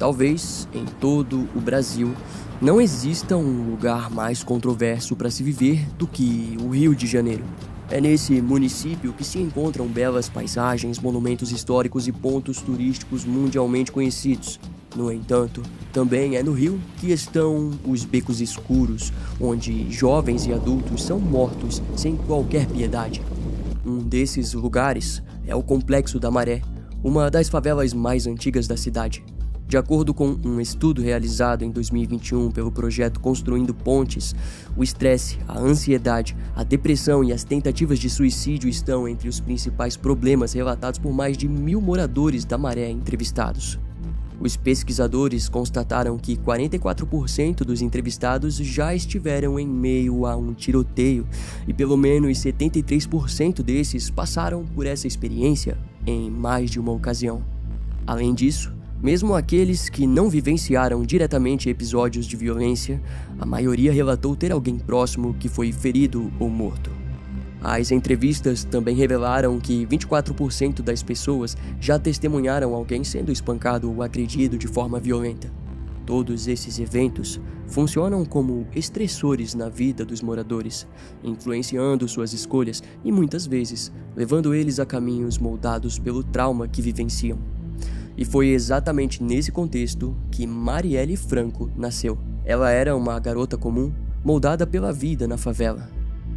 Talvez, em todo o Brasil, não exista um lugar mais controverso para se viver do que o Rio de Janeiro. É nesse município que se encontram belas paisagens, monumentos históricos e pontos turísticos mundialmente conhecidos. No entanto, também é no Rio que estão os becos escuros, onde jovens e adultos são mortos sem qualquer piedade. Um desses lugares é o Complexo da Maré, uma das favelas mais antigas da cidade. De acordo com um estudo realizado em 2021 pelo projeto Construindo Pontes, o estresse, a ansiedade, a depressão e as tentativas de suicídio estão entre os principais problemas relatados por mais de 1.000 moradores da Maré entrevistados. Os pesquisadores constataram que 44% dos entrevistados já estiveram em meio a um tiroteio e pelo menos 73% desses passaram por essa experiência em mais de uma ocasião. Além disso, mesmo aqueles que não vivenciaram diretamente episódios de violência, a maioria relatou ter alguém próximo que foi ferido ou morto. As entrevistas também revelaram que 24% das pessoas já testemunharam alguém sendo espancado ou agredido de forma violenta. Todos esses eventos funcionam como estressores na vida dos moradores, influenciando suas escolhas e muitas vezes levando eles a caminhos moldados pelo trauma que vivenciam. E foi exatamente nesse contexto que Marielle Franco nasceu. Ela era uma garota comum, moldada pela vida na favela.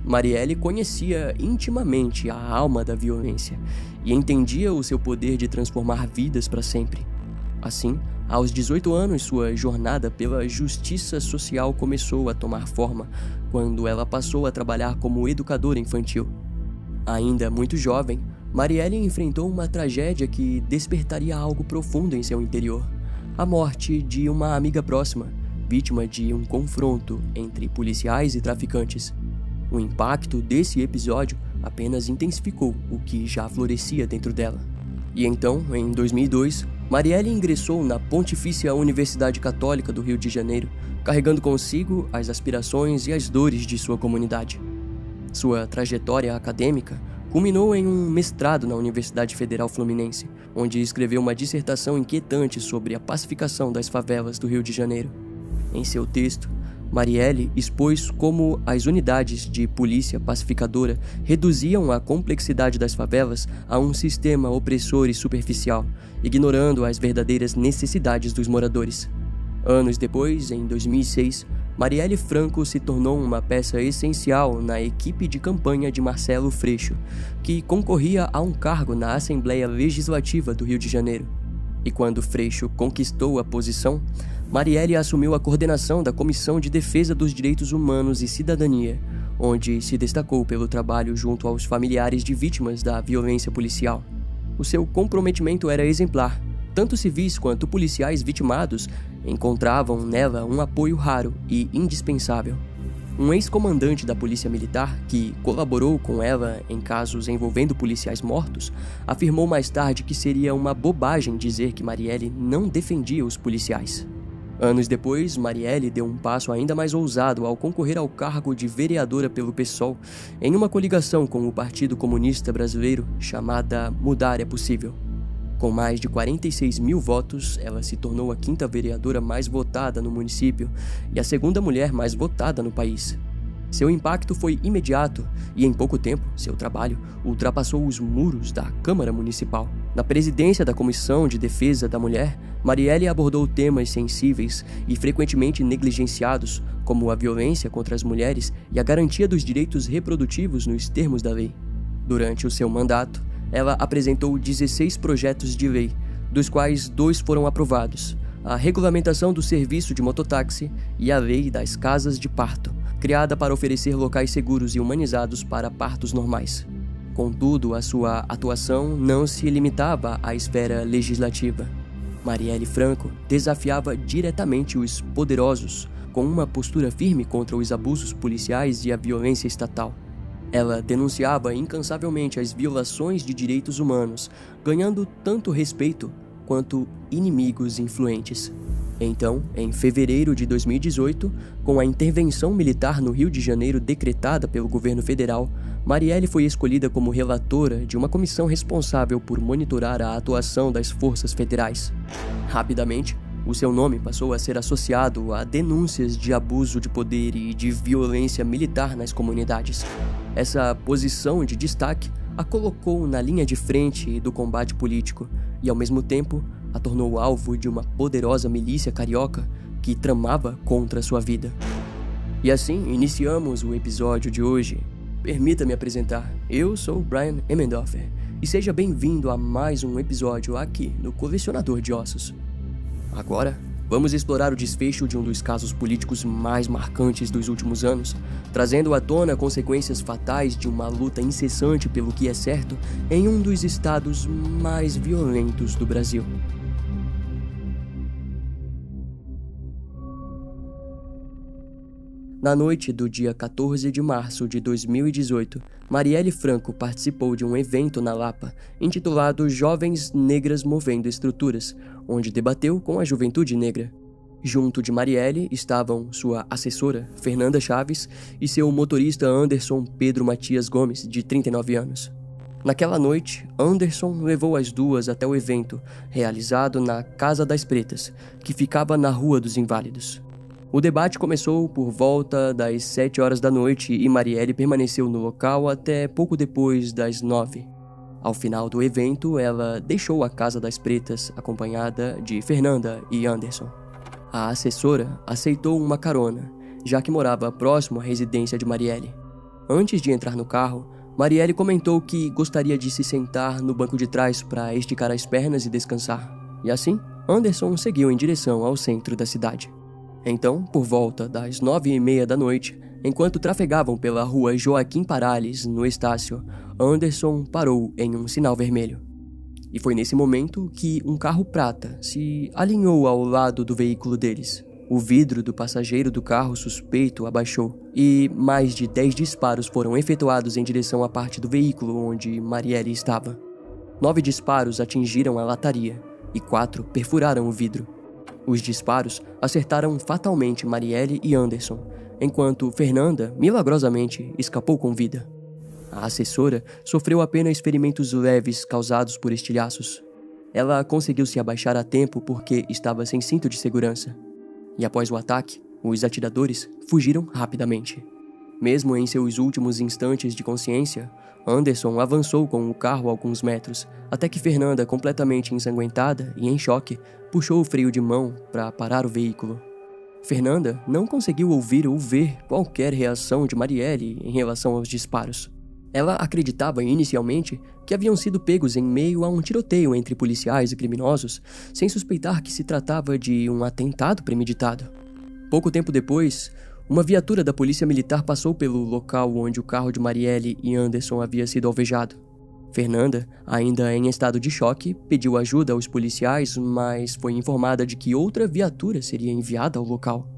Marielle conhecia intimamente a alma da violência e entendia o seu poder de transformar vidas para sempre. Assim, aos 18 anos, sua jornada pela justiça social começou a tomar forma quando ela passou a trabalhar como educadora infantil. Ainda muito jovem, Marielle enfrentou uma tragédia que despertaria algo profundo em seu interior: a morte de uma amiga próxima, vítima de um confronto entre policiais e traficantes. O impacto desse episódio apenas intensificou o que já florescia dentro dela. E então, em 2002, Marielle ingressou na Pontifícia Universidade Católica do Rio de Janeiro, carregando consigo as aspirações e as dores de sua comunidade. Sua trajetória acadêmica culminou em um mestrado na Universidade Federal Fluminense, onde escreveu uma dissertação inquietante sobre a pacificação das favelas do Rio de Janeiro. Em seu texto, Marielle expôs como as unidades de polícia pacificadora reduziam a complexidade das favelas a um sistema opressor e superficial, ignorando as verdadeiras necessidades dos moradores. Anos depois, em 2006, Marielle Franco se tornou uma peça essencial na equipe de campanha de Marcelo Freixo, que concorria a um cargo na Assembleia Legislativa do Rio de Janeiro. E quando Freixo conquistou a posição, Marielle assumiu a coordenação da Comissão de Defesa dos Direitos Humanos e Cidadania, onde se destacou pelo trabalho junto aos familiares de vítimas da violência policial. O seu comprometimento era exemplar. Tanto civis quanto policiais vitimados encontravam nela um apoio raro e indispensável. Um ex-comandante da Polícia Militar, que colaborou com ela em casos envolvendo policiais mortos, afirmou mais tarde que seria uma bobagem dizer que Marielle não defendia os policiais. Anos depois, Marielle deu um passo ainda mais ousado ao concorrer ao cargo de vereadora pelo PSOL, em uma coligação com o Partido Comunista Brasileiro chamada Mudar é Possível. Com mais de 46 mil votos, ela se tornou a quinta vereadora mais votada no município e a segunda mulher mais votada no país. Seu impacto foi imediato e, em pouco tempo, seu trabalho ultrapassou os muros da Câmara Municipal. Na presidência da Comissão de Defesa da Mulher, Marielle abordou temas sensíveis e frequentemente negligenciados, como a violência contra as mulheres e a garantia dos direitos reprodutivos nos termos da lei. Durante o seu mandato, ela apresentou 16 projetos de lei, dos quais 2 foram aprovados: a regulamentação do serviço de mototáxi e a lei das casas de parto, criada para oferecer locais seguros e humanizados para partos normais. Contudo, a sua atuação não se limitava à esfera legislativa. Marielle Franco desafiava diretamente os poderosos, com uma postura firme contra os abusos policiais e a violência estatal. Ela denunciava incansavelmente as violações de direitos humanos, ganhando tanto respeito quanto inimigos influentes. Então, em fevereiro de 2018, com a intervenção militar no Rio de Janeiro decretada pelo governo federal, Marielle foi escolhida como relatora de uma comissão responsável por monitorar a atuação das forças federais. Rapidamente, O seu nome passou a ser associado a denúncias de abuso de poder e de violência militar nas comunidades. Essa posição de destaque a colocou na linha de frente do combate político e, ao mesmo tempo, a tornou alvo de uma poderosa milícia carioca que tramava contra sua vida. E assim iniciamos o episódio de hoje. Permita-me apresentar, eu sou Brian Emendorfer e seja bem-vindo a mais um episódio aqui no Colecionador de Ossos. Agora, vamos explorar o desfecho de um dos casos políticos mais marcantes dos últimos anos, trazendo à tona consequências fatais de uma luta incessante pelo que é certo em um dos estados mais violentos do Brasil. Na noite do dia 14 de março de 2018, Marielle Franco participou de um evento na Lapa, intitulado Jovens Negras Movendo Estruturas, onde debateu com a juventude negra. Junto de Marielle estavam sua assessora, Fernanda Chaves, e seu motorista Anderson Pedro Matias Gomes, de 39 anos. Naquela noite, Anderson levou as duas até o evento, realizado na Casa das Pretas, que ficava na Rua dos Inválidos. O debate começou por volta das 7 horas da noite e Marielle permaneceu no local até pouco depois das 9. Ao final do evento, ela deixou a Casa das Pretas acompanhada de Fernanda e Anderson. A assessora aceitou uma carona, já que morava próximo à residência de Marielle. Antes de entrar no carro, Marielle comentou que gostaria de se sentar no banco de trás para esticar as pernas e descansar. E assim, Anderson seguiu em direção ao centro da cidade. Então, por volta das 9h30 da noite, enquanto trafegavam pela rua Joaquim Parales, no Estácio, Anderson parou em um sinal vermelho. E foi nesse momento que um carro prata se alinhou ao lado do veículo deles. O vidro do passageiro do carro suspeito abaixou e mais de 10 disparos foram efetuados em direção à parte do veículo onde Marielle estava. 9 disparos atingiram a lataria e 4 perfuraram o vidro. Os disparos acertaram fatalmente Marielle e Anderson, enquanto Fernanda, milagrosamente, escapou com vida. A assessora sofreu apenas ferimentos leves causados por estilhaços. Ela conseguiu se abaixar a tempo porque estava sem cinto de segurança. E após o ataque, os atiradores fugiram rapidamente. Mesmo em seus últimos instantes de consciência, Anderson avançou com o carro alguns metros, até que Fernanda, completamente ensanguentada e em choque, puxou o freio de mão para parar o veículo. Fernanda não conseguiu ouvir ou ver qualquer reação de Marielle em relação aos disparos. Ela acreditava inicialmente que haviam sido pegos em meio a um tiroteio entre policiais e criminosos, sem suspeitar que se tratava de um atentado premeditado. Pouco tempo depois, uma viatura da polícia militar passou pelo local onde o carro de Marielle e Anderson havia sido alvejado. Fernanda, ainda em estado de choque, pediu ajuda aos policiais, mas foi informada de que outra viatura seria enviada ao local.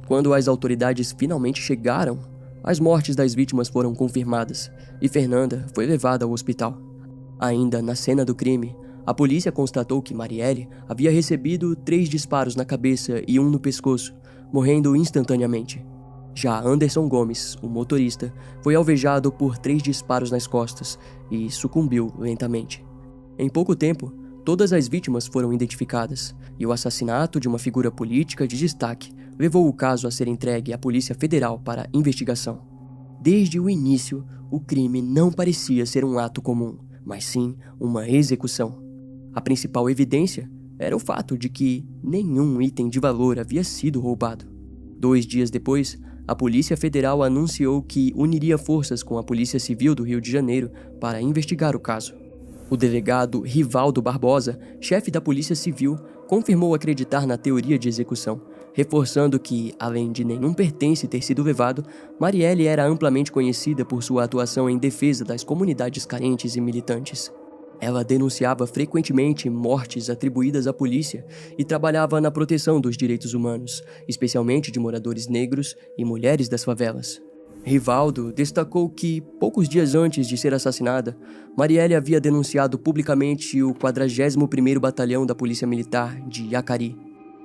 Quando as autoridades finalmente chegaram, as mortes das vítimas foram confirmadas e Fernanda foi levada ao hospital. Ainda na cena do crime, a polícia constatou que Marielle havia recebido 3 disparos na cabeça e 1 no pescoço, morrendo instantaneamente. Já Anderson Gomes, o motorista, foi alvejado por 3 disparos nas costas e sucumbiu lentamente. Em pouco tempo, todas as vítimas foram identificadas e o assassinato de uma figura política de destaque levou o caso a ser entregue à Polícia Federal para investigação. Desde o início, o crime não parecia ser um ato comum, mas sim uma execução. A principal evidência era o fato de que nenhum item de valor havia sido roubado. 2 dias depois, a Polícia Federal anunciou que uniria forças com a Polícia Civil do Rio de Janeiro para investigar o caso. O delegado Rivaldo Barbosa, chefe da Polícia Civil, confirmou acreditar na teoria de execução, reforçando que, além de nenhum pertence ter sido levado, Marielle era amplamente conhecida por sua atuação em defesa das comunidades carentes e militantes. Ela denunciava frequentemente mortes atribuídas à polícia e trabalhava na proteção dos direitos humanos, especialmente de moradores negros e mulheres das favelas. Rivaldo destacou que, poucos dias antes de ser assassinada, Marielle havia denunciado publicamente o 41º Batalhão da Polícia Militar de Yacari.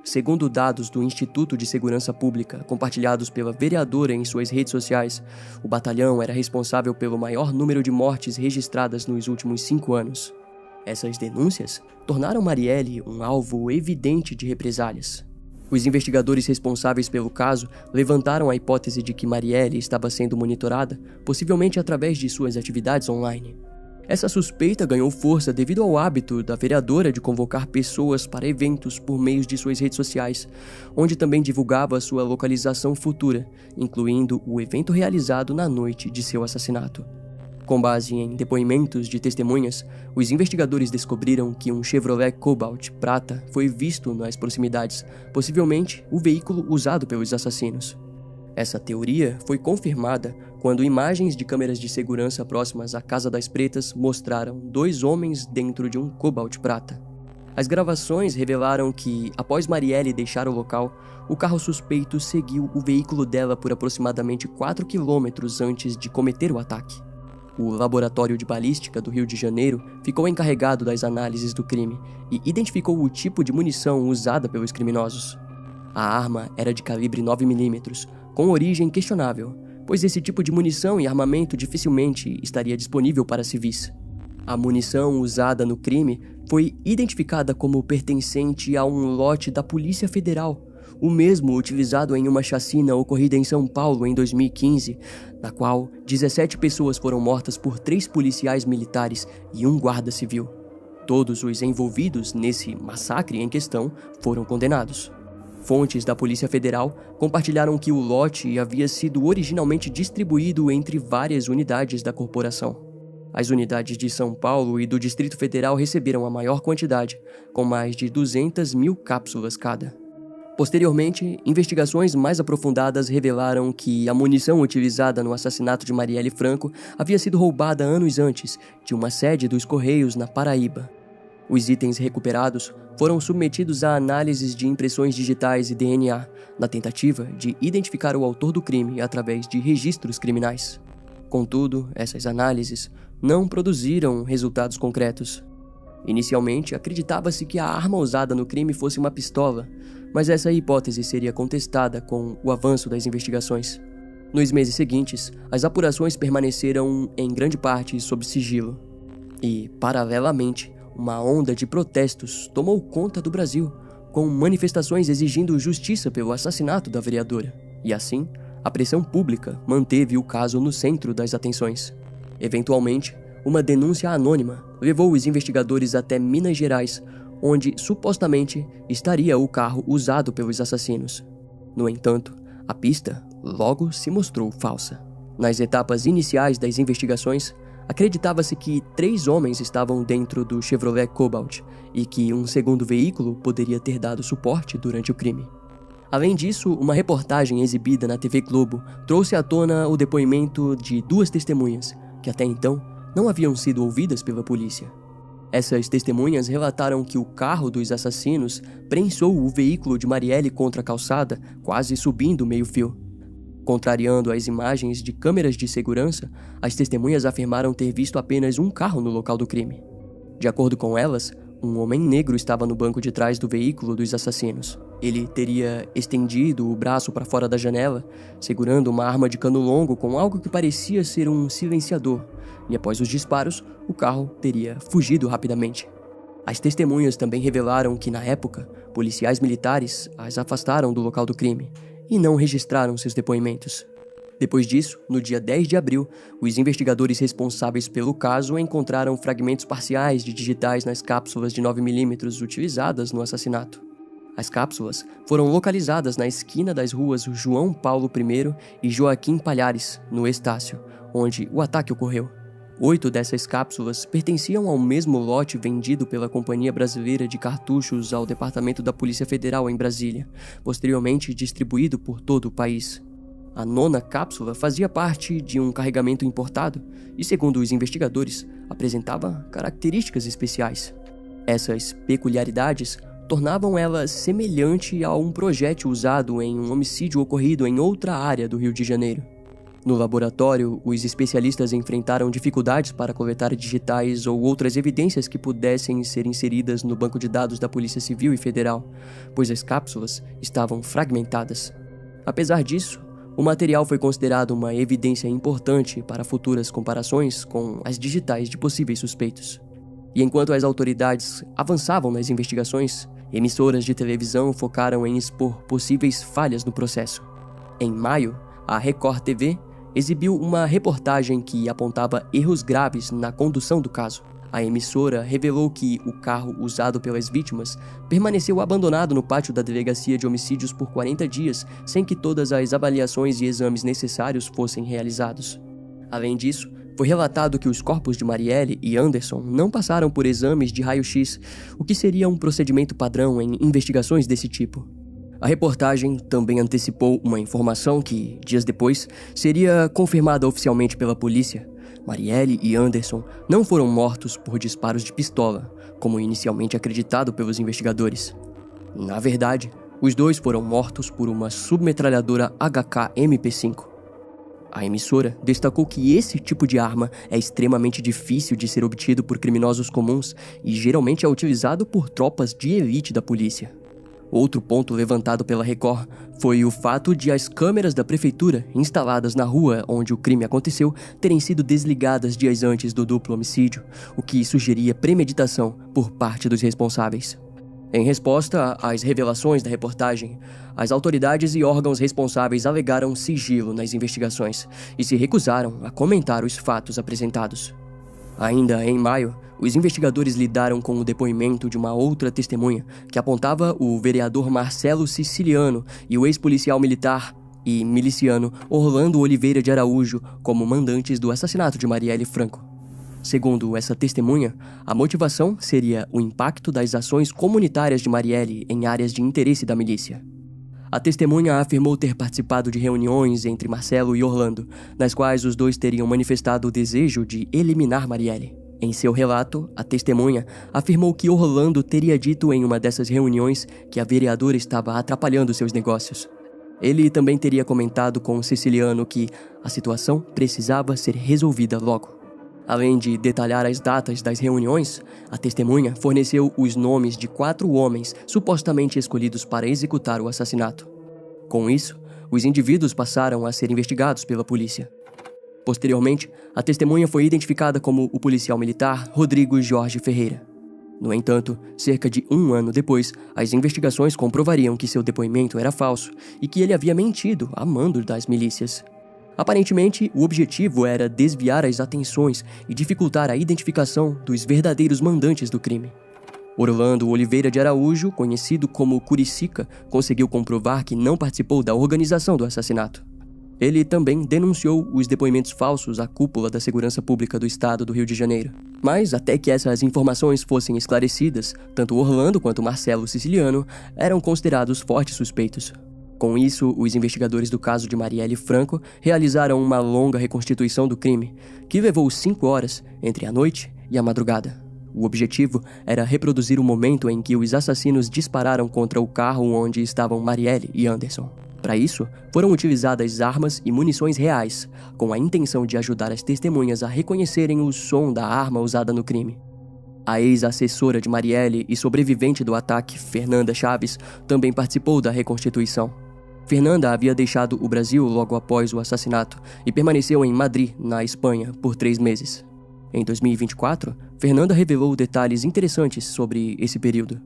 Segundo dados do Instituto de Segurança Pública, compartilhados pela vereadora em suas redes sociais, o batalhão era responsável pelo maior número de mortes registradas nos últimos 5 anos. Essas denúncias tornaram Marielle um alvo evidente de represálias. Os investigadores responsáveis pelo caso levantaram a hipótese de que Marielle estava sendo monitorada, possivelmente através de suas atividades online. Essa suspeita ganhou força devido ao hábito da vereadora de convocar pessoas para eventos por meio de suas redes sociais, onde também divulgava sua localização futura, incluindo o evento realizado na noite de seu assassinato. Com base em depoimentos de testemunhas, os investigadores descobriram que um Chevrolet Cobalt prata foi visto nas proximidades, possivelmente o veículo usado pelos assassinos. Essa teoria foi confirmada quando imagens de câmeras de segurança próximas à Casa das Pretas mostraram 2 homens dentro de um Cobalt prata. As gravações revelaram que, após Marielle deixar o local, o carro suspeito seguiu o veículo dela por aproximadamente 4 quilômetros antes de cometer o ataque. O Laboratório de Balística do Rio de Janeiro ficou encarregado das análises do crime e identificou o tipo de munição usada pelos criminosos. A arma era de calibre 9mm, com origem questionável, pois esse tipo de munição e armamento dificilmente estaria disponível para civis. A munição usada no crime foi identificada como pertencente a um lote da Polícia Federal, o mesmo utilizado em uma chacina ocorrida em São Paulo em 2015, na qual 17 pessoas foram mortas por 3 policiais militares e um guarda civil. Todos os envolvidos nesse massacre em questão foram condenados. Fontes da Polícia Federal compartilharam que o lote havia sido originalmente distribuído entre várias unidades da corporação. As unidades de São Paulo e do Distrito Federal receberam a maior quantidade, com mais de 200.000 cápsulas cada. Posteriormente, investigações mais aprofundadas revelaram que a munição utilizada no assassinato de Marielle Franco havia sido roubada anos antes de uma sede dos Correios na Paraíba. Os itens recuperados foram submetidos a análises de impressões digitais e DNA, na tentativa de identificar o autor do crime através de registros criminais. Contudo, essas análises não produziram resultados concretos. Inicialmente, acreditava-se que a arma usada no crime fosse uma pistola, mas essa hipótese seria contestada com o avanço das investigações. Nos meses seguintes, as apurações permaneceram, em grande parte, sob sigilo. E, paralelamente, uma onda de protestos tomou conta do Brasil, com manifestações exigindo justiça pelo assassinato da vereadora. E assim, a pressão pública manteve o caso no centro das atenções. Eventualmente, uma denúncia anônima levou os investigadores até Minas Gerais, onde supostamente estaria o carro usado pelos assassinos. No entanto, a pista logo se mostrou falsa. Nas etapas iniciais das investigações, acreditava-se que 3 homens estavam dentro do Chevrolet Cobalt e que um segundo veículo poderia ter dado suporte durante o crime. Além disso, uma reportagem exibida na TV Globo trouxe à tona o depoimento de 2 testemunhas, que até então não haviam sido ouvidas pela polícia. Essas testemunhas relataram que o carro dos assassinos prensou o veículo de Marielle contra a calçada, quase subindo meio-fio. Contrariando as imagens de câmeras de segurança, as testemunhas afirmaram ter visto apenas um carro no local do crime. De acordo com elas, um homem negro estava no banco de trás do veículo dos assassinos. Ele teria estendido o braço para fora da janela, segurando uma arma de cano longo com algo que parecia ser um silenciador, e após os disparos, o carro teria fugido rapidamente. As testemunhas também revelaram que, na época, policiais militares as afastaram do local do crime e não registraram seus depoimentos. Depois disso, no dia 10 de abril, os investigadores responsáveis pelo caso encontraram fragmentos parciais de digitais nas cápsulas de 9mm utilizadas no assassinato. As cápsulas foram localizadas na esquina das ruas João Paulo I e Joaquim Palhares, no Estácio, onde o ataque ocorreu. 8 dessas cápsulas pertenciam ao mesmo lote vendido pela Companhia Brasileira de Cartuchos ao Departamento da Polícia Federal em Brasília, posteriormente distribuído por todo o país. A 9ª cápsula fazia parte de um carregamento importado e, segundo os investigadores, apresentava características especiais. Essas peculiaridades tornavam ela semelhante a um projétil usado em um homicídio ocorrido em outra área do Rio de Janeiro. No laboratório, os especialistas enfrentaram dificuldades para coletar digitais ou outras evidências que pudessem ser inseridas no banco de dados da Polícia Civil e Federal, pois as cápsulas estavam fragmentadas. Apesar disso, o material foi considerado uma evidência importante para futuras comparações com as digitais de possíveis suspeitos. E enquanto as autoridades avançavam nas investigações, emissoras de televisão focaram em expor possíveis falhas no processo. Em maio, a Record TV exibiu uma reportagem que apontava erros graves na condução do caso. A emissora revelou que o carro usado pelas vítimas permaneceu abandonado no pátio da Delegacia de Homicídios por 40 dias, sem que todas as avaliações e exames necessários fossem realizados. Além disso, foi relatado que os corpos de Marielle e Anderson não passaram por exames de raio-x, o que seria um procedimento padrão em investigações desse tipo. A reportagem também antecipou uma informação que, dias depois, seria confirmada oficialmente pela polícia. Marielle e Anderson não foram mortos por disparos de pistola, como inicialmente acreditado pelos investigadores. Na verdade, os dois foram mortos por uma submetralhadora HK-MP5. A emissora destacou que esse tipo de arma é extremamente difícil de ser obtido por criminosos comuns e geralmente é utilizado por tropas de elite da polícia. Outro ponto levantado pela Record foi o fato de as câmeras da prefeitura instaladas na rua onde o crime aconteceu terem sido desligadas dias antes do duplo homicídio, o que sugeria premeditação por parte dos responsáveis. Em resposta às revelações da reportagem, as autoridades e órgãos responsáveis alegaram sigilo nas investigações e se recusaram a comentar os fatos apresentados. Ainda em maio, os investigadores lidaram com o depoimento de uma outra testemunha que apontava o vereador Marcelo Siciliano e o ex-policial militar e miliciano Orlando Oliveira de Araújo como mandantes do assassinato de Marielle Franco. Segundo essa testemunha, a motivação seria o impacto das ações comunitárias de Marielle em áreas de interesse da milícia. A testemunha afirmou ter participado de reuniões entre Marcelo e Orlando, nas quais os dois teriam manifestado o desejo de eliminar Marielle. Em seu relato, a testemunha afirmou que Orlando teria dito em uma dessas reuniões que a vereadora estava atrapalhando seus negócios. Ele também teria comentado com o siciliano que a situação precisava ser resolvida logo. Além de detalhar as datas das reuniões, a testemunha forneceu os nomes de 4 homens supostamente escolhidos para executar o assassinato. Com isso, os indivíduos passaram a ser investigados pela polícia. Posteriormente, a testemunha foi identificada como o policial militar Rodrigo Jorge Ferreira. No entanto, cerca de 1 ano depois, as investigações comprovariam que seu depoimento era falso e que ele havia mentido a mando das milícias. Aparentemente, o objetivo era desviar as atenções e dificultar a identificação dos verdadeiros mandantes do crime. Orlando Oliveira de Araújo, conhecido como Curicica, conseguiu comprovar que não participou da organização do assassinato. Ele também denunciou os depoimentos falsos à cúpula da Segurança Pública do Estado do Rio de Janeiro. Mas, até que essas informações fossem esclarecidas, tanto Orlando quanto Marcelo Siciliano eram considerados fortes suspeitos. Com isso, os investigadores do caso de Marielle Franco realizaram uma longa reconstituição do crime, que levou 5 horas entre a noite e a madrugada. O objetivo era reproduzir o momento em que os assassinos dispararam contra o carro onde estavam Marielle e Anderson. Para isso, foram utilizadas armas e munições reais, com a intenção de ajudar as testemunhas a reconhecerem o som da arma usada no crime. A ex-assessora de Marielle e sobrevivente do ataque, Fernanda Chaves, também participou da reconstituição. Fernanda havia deixado o Brasil logo após o assassinato e permaneceu em Madrid, na Espanha, por 3 meses. Em 2024, Fernanda revelou detalhes interessantes sobre esse período.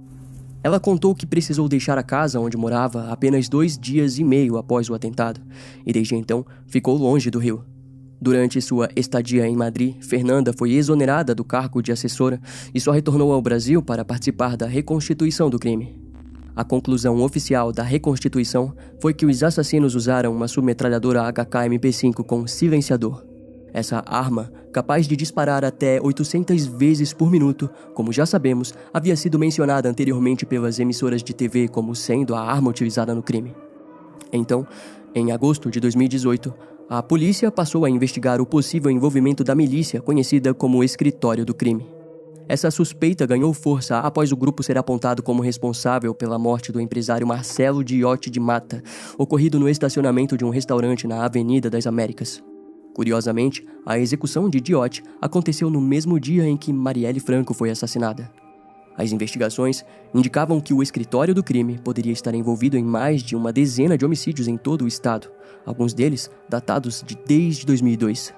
Ela contou que precisou deixar a casa onde morava apenas 2 dias e meio após o atentado, e desde então ficou longe do Rio. Durante sua estadia em Madrid, Fernanda foi exonerada do cargo de assessora e só retornou ao Brasil para participar da reconstituição do crime. A conclusão oficial da reconstituição foi que os assassinos usaram uma submetralhadora HK-MP5 com silenciador. Essa arma, capaz de disparar até 800 vezes por minuto, como já sabemos, havia sido mencionada anteriormente pelas emissoras de TV como sendo a arma utilizada no crime. Então, em agosto de 2018, a polícia passou a investigar o possível envolvimento da milícia conhecida como Escritório do Crime. Essa suspeita ganhou força após o grupo ser apontado como responsável pela morte do empresário Marcelo Diotti de Mata, ocorrido no estacionamento de um restaurante na Avenida das Américas. Curiosamente, a execução de Diotti aconteceu no mesmo dia em que Marielle Franco foi assassinada. As investigações indicavam que o escritório do crime poderia estar envolvido em mais de uma dezena de homicídios em todo o estado, alguns deles datados desde 2002.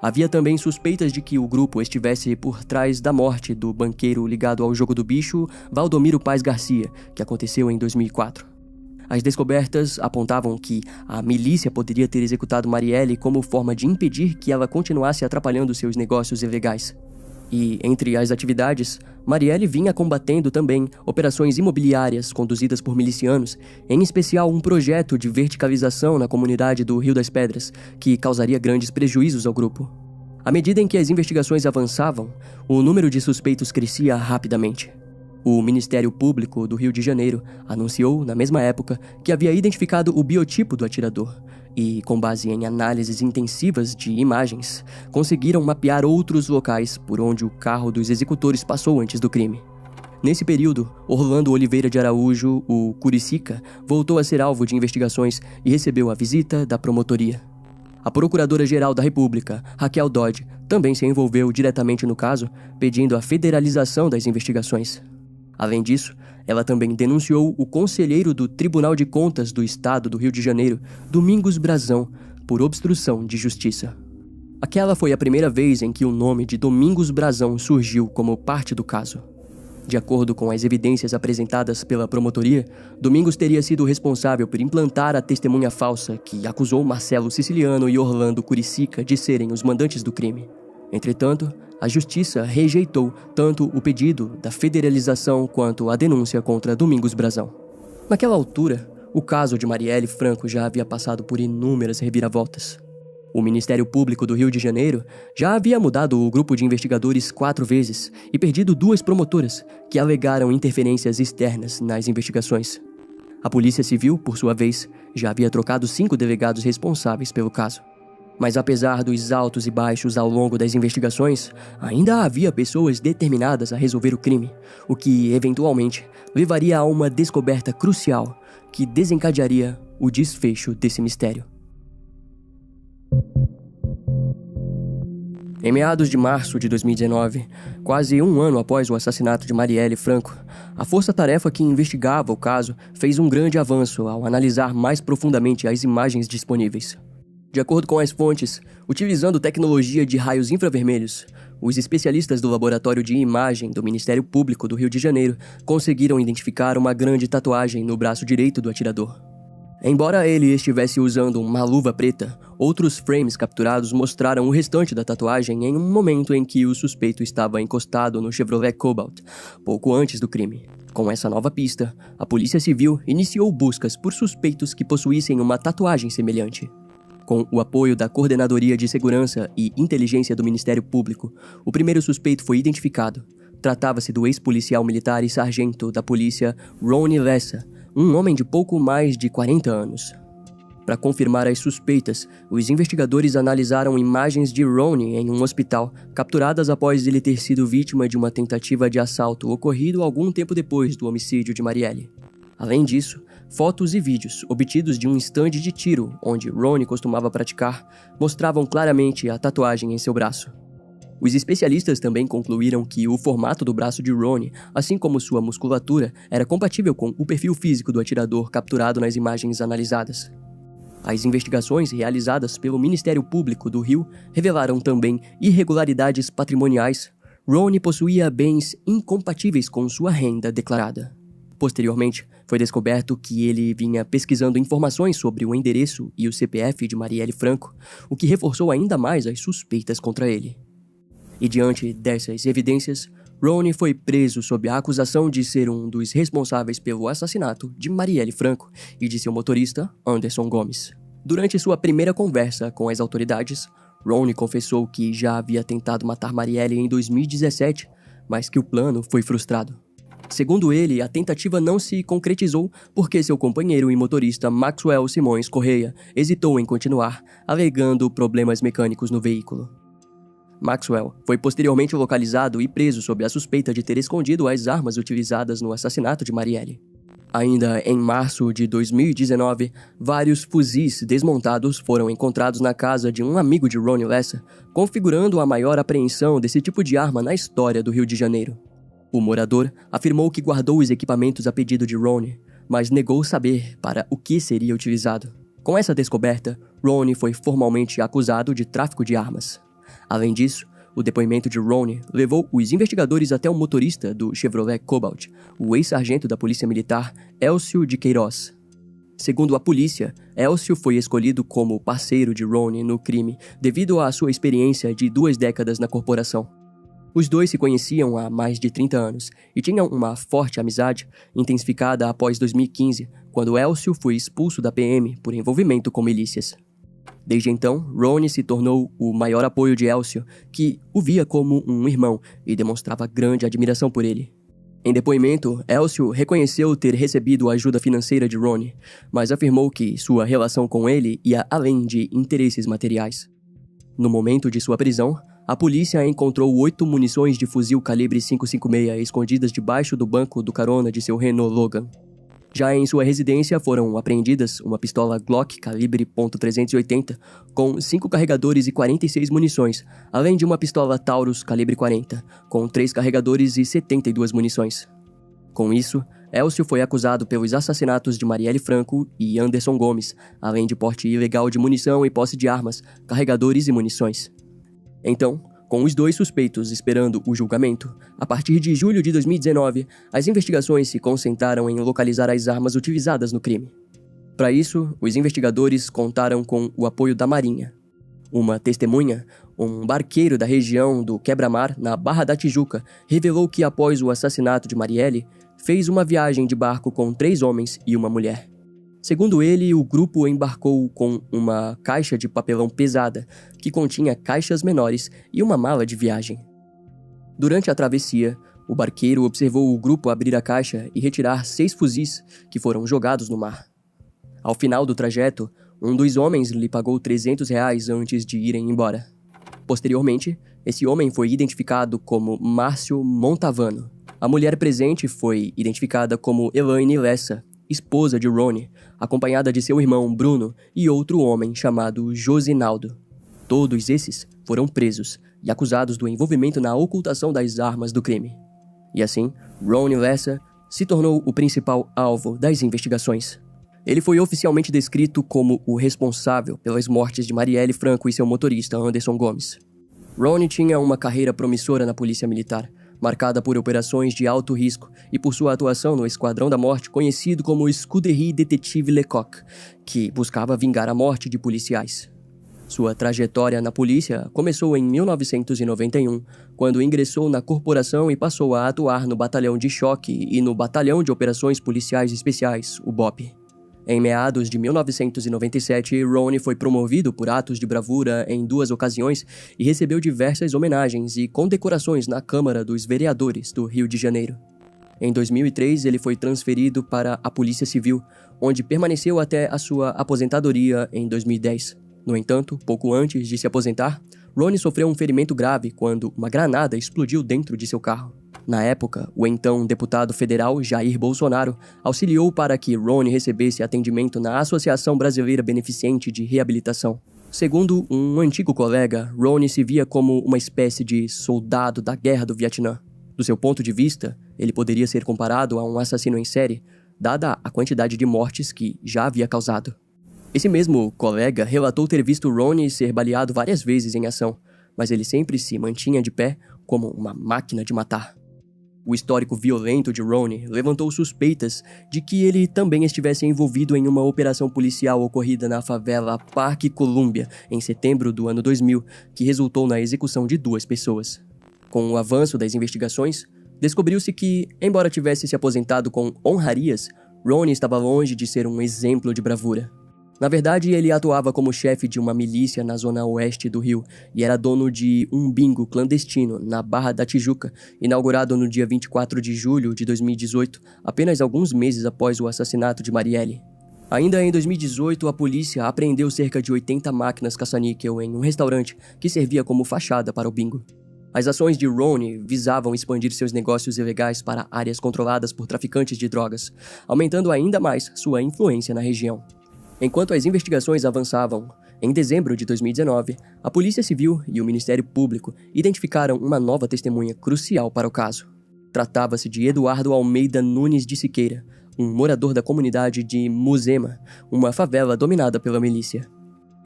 Havia também suspeitas de que o grupo estivesse por trás da morte do banqueiro ligado ao jogo do bicho, Valdomiro Paz Garcia, que aconteceu em 2004. As descobertas apontavam que a milícia poderia ter executado Marielle como forma de impedir que ela continuasse atrapalhando seus negócios ilegais. E, entre as atividades, Marielle vinha combatendo também operações imobiliárias conduzidas por milicianos, em especial um projeto de verticalização na comunidade do Rio das Pedras, que causaria grandes prejuízos ao grupo. À medida em que as investigações avançavam, o número de suspeitos crescia rapidamente. O Ministério Público do Rio de Janeiro anunciou, na mesma época, que havia identificado o biotipo do atirador e, com base em análises intensivas de imagens, conseguiram mapear outros locais por onde o carro dos executores passou antes do crime. Nesse período, Orlando Oliveira de Araújo, o Curicica, voltou a ser alvo de investigações e recebeu a visita da promotoria. A Procuradora-Geral da República, Raquel Dodge, também se envolveu diretamente no caso, pedindo a federalização das investigações. Além disso, ela também denunciou o conselheiro do Tribunal de Contas do Estado do Rio de Janeiro, Domingos Brazão, por obstrução de justiça. Aquela foi a primeira vez em que o nome de Domingos Brazão surgiu como parte do caso. De acordo com as evidências apresentadas pela promotoria, Domingos teria sido responsável por implantar a testemunha falsa que acusou Marcelo Siciliano e Orlando Curicica de serem os mandantes do crime. Entretanto, a Justiça rejeitou tanto o pedido da federalização quanto a denúncia contra Domingos Brazão. Naquela altura, o caso de Marielle Franco já havia passado por inúmeras reviravoltas. O Ministério Público do Rio de Janeiro já havia mudado o grupo de investigadores 4 vezes e perdido 2 promotoras que alegaram interferências externas nas investigações. A Polícia Civil, por sua vez, já havia trocado 5 delegados responsáveis pelo caso. Mas apesar dos altos e baixos ao longo das investigações, ainda havia pessoas determinadas a resolver o crime, o que, eventualmente, levaria a uma descoberta crucial que desencadearia o desfecho desse mistério. Em meados de março de 2019, quase um ano após o assassinato de Marielle Franco, a força-tarefa que investigava o caso fez um grande avanço ao analisar mais profundamente as imagens disponíveis. De acordo com as fontes, utilizando tecnologia de raios infravermelhos, os especialistas do Laboratório de Imagem do Ministério Público do Rio de Janeiro conseguiram identificar uma grande tatuagem no braço direito do atirador. Embora ele estivesse usando uma luva preta, outros frames capturados mostraram o restante da tatuagem em um momento em que o suspeito estava encostado no Chevrolet Cobalt, pouco antes do crime. Com essa nova pista, a Polícia Civil iniciou buscas por suspeitos que possuíssem uma tatuagem semelhante. Com o apoio da Coordenadoria de Segurança e Inteligência do Ministério Público, o primeiro suspeito foi identificado. Tratava-se do ex-policial militar e sargento da polícia Ronnie Lessa, um homem de pouco mais de 40 anos. Para confirmar as suspeitas, os investigadores analisaram imagens de Ronnie em um hospital, capturadas após ele ter sido vítima de uma tentativa de assalto ocorrido algum tempo depois do homicídio de Marielle. Além disso, fotos e vídeos obtidos de um estande de tiro onde Ronnie costumava praticar mostravam claramente a tatuagem em seu braço. Os especialistas também concluíram que o formato do braço de Ronnie, assim como sua musculatura, era compatível com o perfil físico do atirador capturado nas imagens analisadas. As investigações realizadas pelo Ministério Público do Rio revelaram também irregularidades patrimoniais. Ronnie possuía bens incompatíveis com sua renda declarada. Posteriormente, foi descoberto que ele vinha pesquisando informações sobre o endereço e o CPF de Marielle Franco, o que reforçou ainda mais as suspeitas contra ele. E diante dessas evidências, Ronnie foi preso sob a acusação de ser um dos responsáveis pelo assassinato de Marielle Franco e de seu motorista, Anderson Gomes. Durante sua primeira conversa com as autoridades, Ronnie confessou que já havia tentado matar Marielle em 2017, mas que o plano foi frustrado. Segundo ele, a tentativa não se concretizou porque seu companheiro e motorista Maxwell Simões Correia hesitou em continuar, alegando problemas mecânicos no veículo. Maxwell foi posteriormente localizado e preso sob a suspeita de ter escondido as armas utilizadas no assassinato de Marielle. Ainda em março de 2019, vários fuzis desmontados foram encontrados na casa de um amigo de Ronnie Lessa, configurando a maior apreensão desse tipo de arma na história do Rio de Janeiro. O morador afirmou que guardou os equipamentos a pedido de Ronnie, mas negou saber para o que seria utilizado. Com essa descoberta, Ronnie foi formalmente acusado de tráfico de armas. Além disso, o depoimento de Ronnie levou os investigadores até o motorista do Chevrolet Cobalt, o ex-sargento da Polícia Militar Elcio de Queiroz. Segundo a polícia, Elcio foi escolhido como parceiro de Ronnie no crime devido à sua experiência de 2 décadas na corporação. Os dois se conheciam há mais de 30 anos e tinham uma forte amizade, intensificada após 2015, quando Elcio foi expulso da PM por envolvimento com milícias. Desde então, Ronnie se tornou o maior apoio de Elcio, que o via como um irmão e demonstrava grande admiração por ele. Em depoimento, Elcio reconheceu ter recebido a ajuda financeira de Ronnie, mas afirmou que sua relação com ele ia além de interesses materiais. No momento de sua prisão, a polícia encontrou 8 munições de fuzil calibre 5.56 escondidas debaixo do banco do carona de seu Renault Logan. Já em sua residência foram apreendidas uma pistola Glock calibre .380 com 5 carregadores e 46 munições, além de uma pistola Taurus calibre 40 com 3 carregadores e 72 munições. Com isso, Elcio foi acusado pelos assassinatos de Marielle Franco e Anderson Gomes, além de porte ilegal de munição e posse de armas, carregadores e munições. Então, com os 2 suspeitos esperando o julgamento, a partir de julho de 2019, as investigações se concentraram em localizar as armas utilizadas no crime. Para isso, os investigadores contaram com o apoio da Marinha. Uma testemunha, um barqueiro da região do Quebra-Mar, na Barra da Tijuca, revelou que após o assassinato de Marielle, fez uma viagem de barco com 3 homens e uma mulher. Segundo ele, o grupo embarcou com uma caixa de papelão pesada, que continha caixas menores e uma mala de viagem. Durante a travessia, o barqueiro observou o grupo abrir a caixa e retirar 6 fuzis que foram jogados no mar. Ao final do trajeto, um dos homens lhe pagou R$300 antes de irem embora. Posteriormente, esse homem foi identificado como Márcio Montavano. A mulher presente foi identificada como Elaine Lessa, esposa de Ronnie, acompanhada de seu irmão Bruno e outro homem chamado Josinaldo. Todos esses foram presos e acusados do envolvimento na ocultação das armas do crime. E assim, Ronnie Lessa se tornou o principal alvo das investigações. Ele foi oficialmente descrito como o responsável pelas mortes de Marielle Franco e seu motorista Anderson Gomes. Ronnie tinha uma carreira promissora na Polícia Militar, marcada por operações de alto risco e por sua atuação no Esquadrão da Morte conhecido como Escuderie Détective Lecoq, que buscava vingar a morte de policiais. Sua trajetória na polícia começou em 1991, quando ingressou na corporação e passou a atuar no Batalhão de Choque e no Batalhão de Operações Policiais Especiais, o BOP. Em meados de 1997, Ronnie foi promovido por atos de bravura em 2 ocasiões e recebeu diversas homenagens e condecorações na Câmara dos Vereadores do Rio de Janeiro. Em 2003, ele foi transferido para a Polícia Civil, onde permaneceu até a sua aposentadoria em 2010. No entanto, pouco antes de se aposentar, Ronnie sofreu um ferimento grave quando uma granada explodiu dentro de seu carro. Na época, o então deputado federal Jair Bolsonaro auxiliou para que Ronnie recebesse atendimento na Associação Brasileira Beneficente de Reabilitação. Segundo um antigo colega, Ronnie se via como uma espécie de soldado da Guerra do Vietnã. Do seu ponto de vista, ele poderia ser comparado a um assassino em série, dada a quantidade de mortes que já havia causado. Esse mesmo colega relatou ter visto Ronnie ser baleado várias vezes em ação, mas ele sempre se mantinha de pé como uma máquina de matar. O histórico violento de Ronnie levantou suspeitas de que ele também estivesse envolvido em uma operação policial ocorrida na favela Parque Colúmbia, em setembro do ano 2000, que resultou na execução de 2 pessoas. Com o avanço das investigações, descobriu-se que, embora tivesse se aposentado com honrarias, Ronnie estava longe de ser um exemplo de bravura. Na verdade, ele atuava como chefe de uma milícia na zona oeste do Rio e era dono de um bingo clandestino na Barra da Tijuca, inaugurado no dia 24 de julho de 2018, apenas alguns meses após o assassinato de Marielle. Ainda em 2018, a polícia apreendeu cerca de 80 máquinas caça-níquel em um restaurante que servia como fachada para o bingo. As ações de Ronnie visavam expandir seus negócios ilegais para áreas controladas por traficantes de drogas, aumentando ainda mais sua influência na região. Enquanto as investigações avançavam, em dezembro de 2019, a Polícia Civil e o Ministério Público identificaram uma nova testemunha crucial para o caso. Tratava-se de Eduardo Almeida Nunes de Siqueira, um morador da comunidade de Muzema, uma favela dominada pela milícia.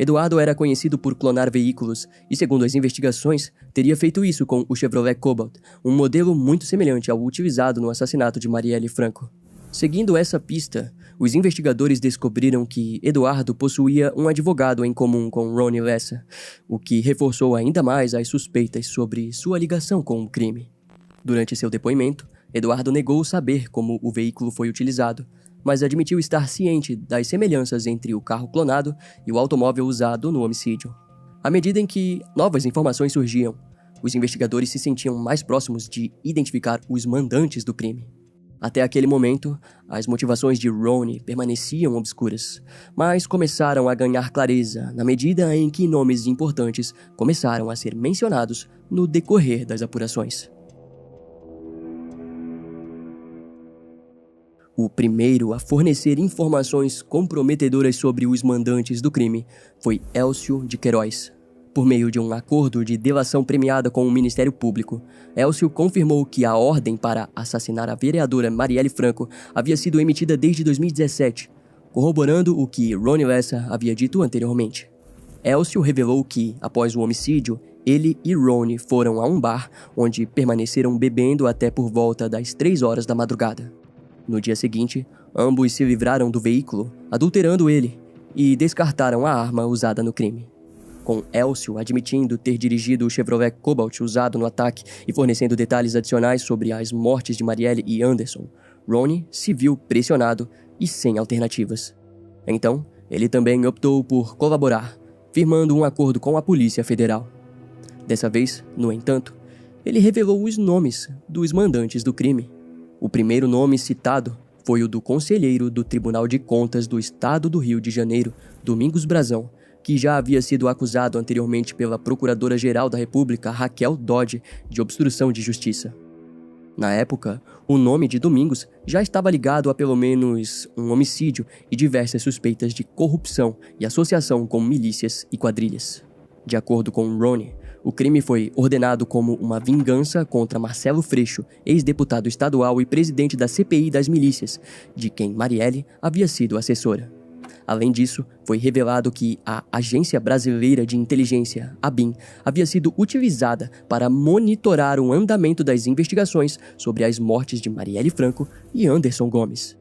Eduardo era conhecido por clonar veículos e, segundo as investigações, teria feito isso com o Chevrolet Cobalt, um modelo muito semelhante ao utilizado no assassinato de Marielle Franco. Seguindo essa pista, os investigadores descobriram que Eduardo possuía um advogado em comum com Ronnie Lessa, o que reforçou ainda mais as suspeitas sobre sua ligação com o crime. Durante seu depoimento, Eduardo negou saber como o veículo foi utilizado, mas admitiu estar ciente das semelhanças entre o carro clonado e o automóvel usado no homicídio. À medida em que novas informações surgiam, os investigadores se sentiam mais próximos de identificar os mandantes do crime. Até aquele momento, as motivações de Ronnie permaneciam obscuras, mas começaram a ganhar clareza na medida em que nomes importantes começaram a ser mencionados no decorrer das apurações. O primeiro a fornecer informações comprometedoras sobre os mandantes do crime foi Elcio de Queiroz. Por meio de um acordo de delação premiada com o Ministério Público, Elcio confirmou que a ordem para assassinar a vereadora Marielle Franco havia sido emitida desde 2017, corroborando o que Ronnie Lessa havia dito anteriormente. Elcio revelou que, após o homicídio, ele e Ronnie foram a um bar, onde permaneceram bebendo até por volta das 3 horas da madrugada. No dia seguinte, ambos se livraram do veículo, adulterando ele, e descartaram a arma usada no crime. Com Elcio admitindo ter dirigido o Chevrolet Cobalt usado no ataque e fornecendo detalhes adicionais sobre as mortes de Marielle e Anderson, Ronnie se viu pressionado e sem alternativas. Então, ele também optou por colaborar, firmando um acordo com a Polícia Federal. Dessa vez, no entanto, ele revelou os nomes dos mandantes do crime. O primeiro nome citado foi o do conselheiro do Tribunal de Contas do Estado do Rio de Janeiro, Domingos Brazão, que já havia sido acusado anteriormente pela Procuradora-Geral da República, Raquel Dodge, de obstrução de justiça. Na época, o nome de Domingos já estava ligado a pelo menos um homicídio e diversas suspeitas de corrupção e associação com milícias e quadrilhas. De acordo com Ronnie, o crime foi ordenado como uma vingança contra Marcelo Freixo, ex-deputado estadual e presidente da CPI das milícias, de quem Marielle havia sido assessora. Além disso, foi revelado que a Agência Brasileira de Inteligência, ABIN, havia sido utilizada para monitorar o andamento das investigações sobre as mortes de Marielle Franco e Anderson Gomes.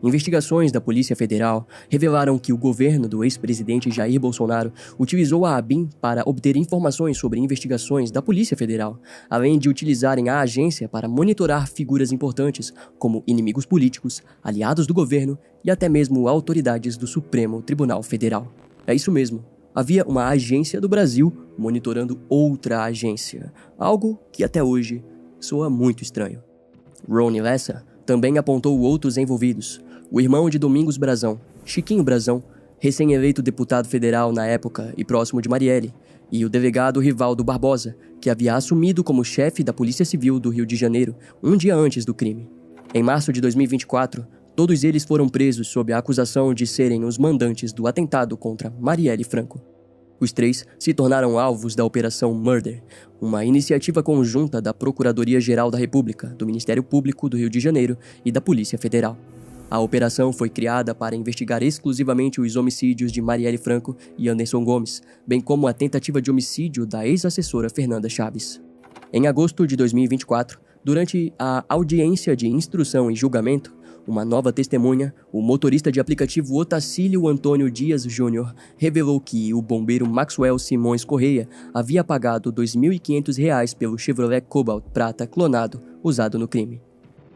Investigações da Polícia Federal revelaram que o governo do ex-presidente Jair Bolsonaro utilizou a ABIN para obter informações sobre investigações da Polícia Federal, além de utilizarem a agência para monitorar figuras importantes como inimigos políticos, aliados do governo e até mesmo autoridades do Supremo Tribunal Federal. É isso mesmo, havia uma agência do Brasil monitorando outra agência, algo que até hoje soa muito estranho. Ronnie Lessa também apontou outros envolvidos. O irmão de Domingos Brazão, Chiquinho Brazão, recém-eleito deputado federal na época e próximo de Marielle, e o delegado Rivaldo Barbosa, que havia assumido como chefe da Polícia Civil do Rio de Janeiro um dia antes do crime. Em março de 2024, todos eles foram presos sob a acusação de serem os mandantes do atentado contra Marielle Franco. Os 3 se tornaram alvos da Operação Murder, uma iniciativa conjunta da Procuradoria-Geral da República, do Ministério Público do Rio de Janeiro e da Polícia Federal. A operação foi criada para investigar exclusivamente os homicídios de Marielle Franco e Anderson Gomes, bem como a tentativa de homicídio da ex-assessora Fernanda Chaves. Em agosto de 2024, durante a audiência de instrução e julgamento, uma nova testemunha, o motorista de aplicativo Otacílio Antônio Dias Júnior, revelou que o bombeiro Maxwell Simões Correia havia pagado R$ 2.500 pelo Chevrolet Cobalt prata clonado usado no crime.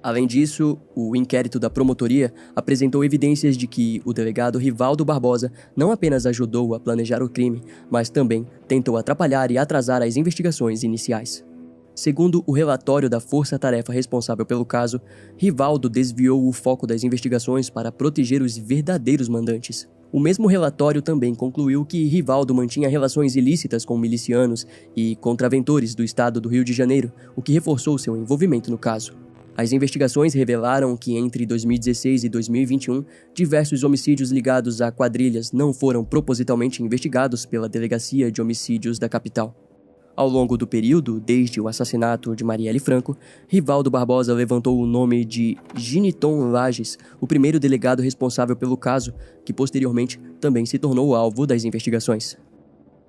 Além disso, o inquérito da promotoria apresentou evidências de que o delegado Rivaldo Barbosa não apenas ajudou a planejar o crime, mas também tentou atrapalhar e atrasar as investigações iniciais. Segundo o relatório da força-tarefa responsável pelo caso, Rivaldo desviou o foco das investigações para proteger os verdadeiros mandantes. O mesmo relatório também concluiu que Rivaldo mantinha relações ilícitas com milicianos e contraventores do estado do Rio de Janeiro, o que reforçou seu envolvimento no caso. As investigações revelaram que entre 2016 e 2021, diversos homicídios ligados a quadrilhas não foram propositalmente investigados pela Delegacia de Homicídios da capital. Ao longo do período, desde o assassinato de Marielle Franco, Rivaldo Barbosa levantou o nome de Giniton Lages, o primeiro delegado responsável pelo caso, que posteriormente também se tornou alvo das investigações.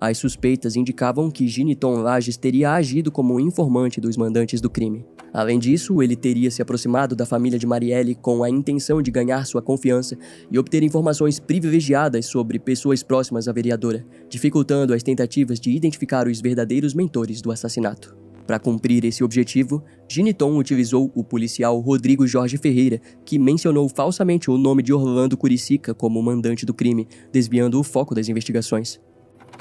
As suspeitas indicavam que Giniton Lages teria agido como um informante dos mandantes do crime. Além disso, ele teria se aproximado da família de Marielle com a intenção de ganhar sua confiança e obter informações privilegiadas sobre pessoas próximas à vereadora, dificultando as tentativas de identificar os verdadeiros mentores do assassinato. Para cumprir esse objetivo, Giniton utilizou o policial Rodrigo Jorge Ferreira, que mencionou falsamente o nome de Orlando Curicica como mandante do crime, desviando o foco das investigações.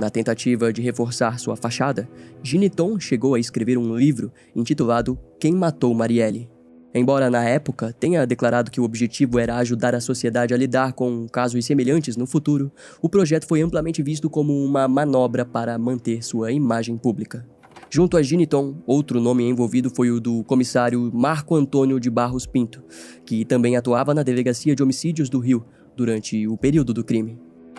Na tentativa de reforçar sua fachada, Giniton chegou a escrever um livro intitulado Quem Matou Marielle. Embora na época tenha declarado que o objetivo era ajudar a sociedade a lidar com casos semelhantes no futuro, o projeto foi amplamente visto como uma manobra para manter sua imagem pública. Junto a Giniton, outro nome envolvido foi o do comissário Marco Antônio de Barros Pinto, que também atuava na Delegacia de Homicídios do Rio durante o período do crime.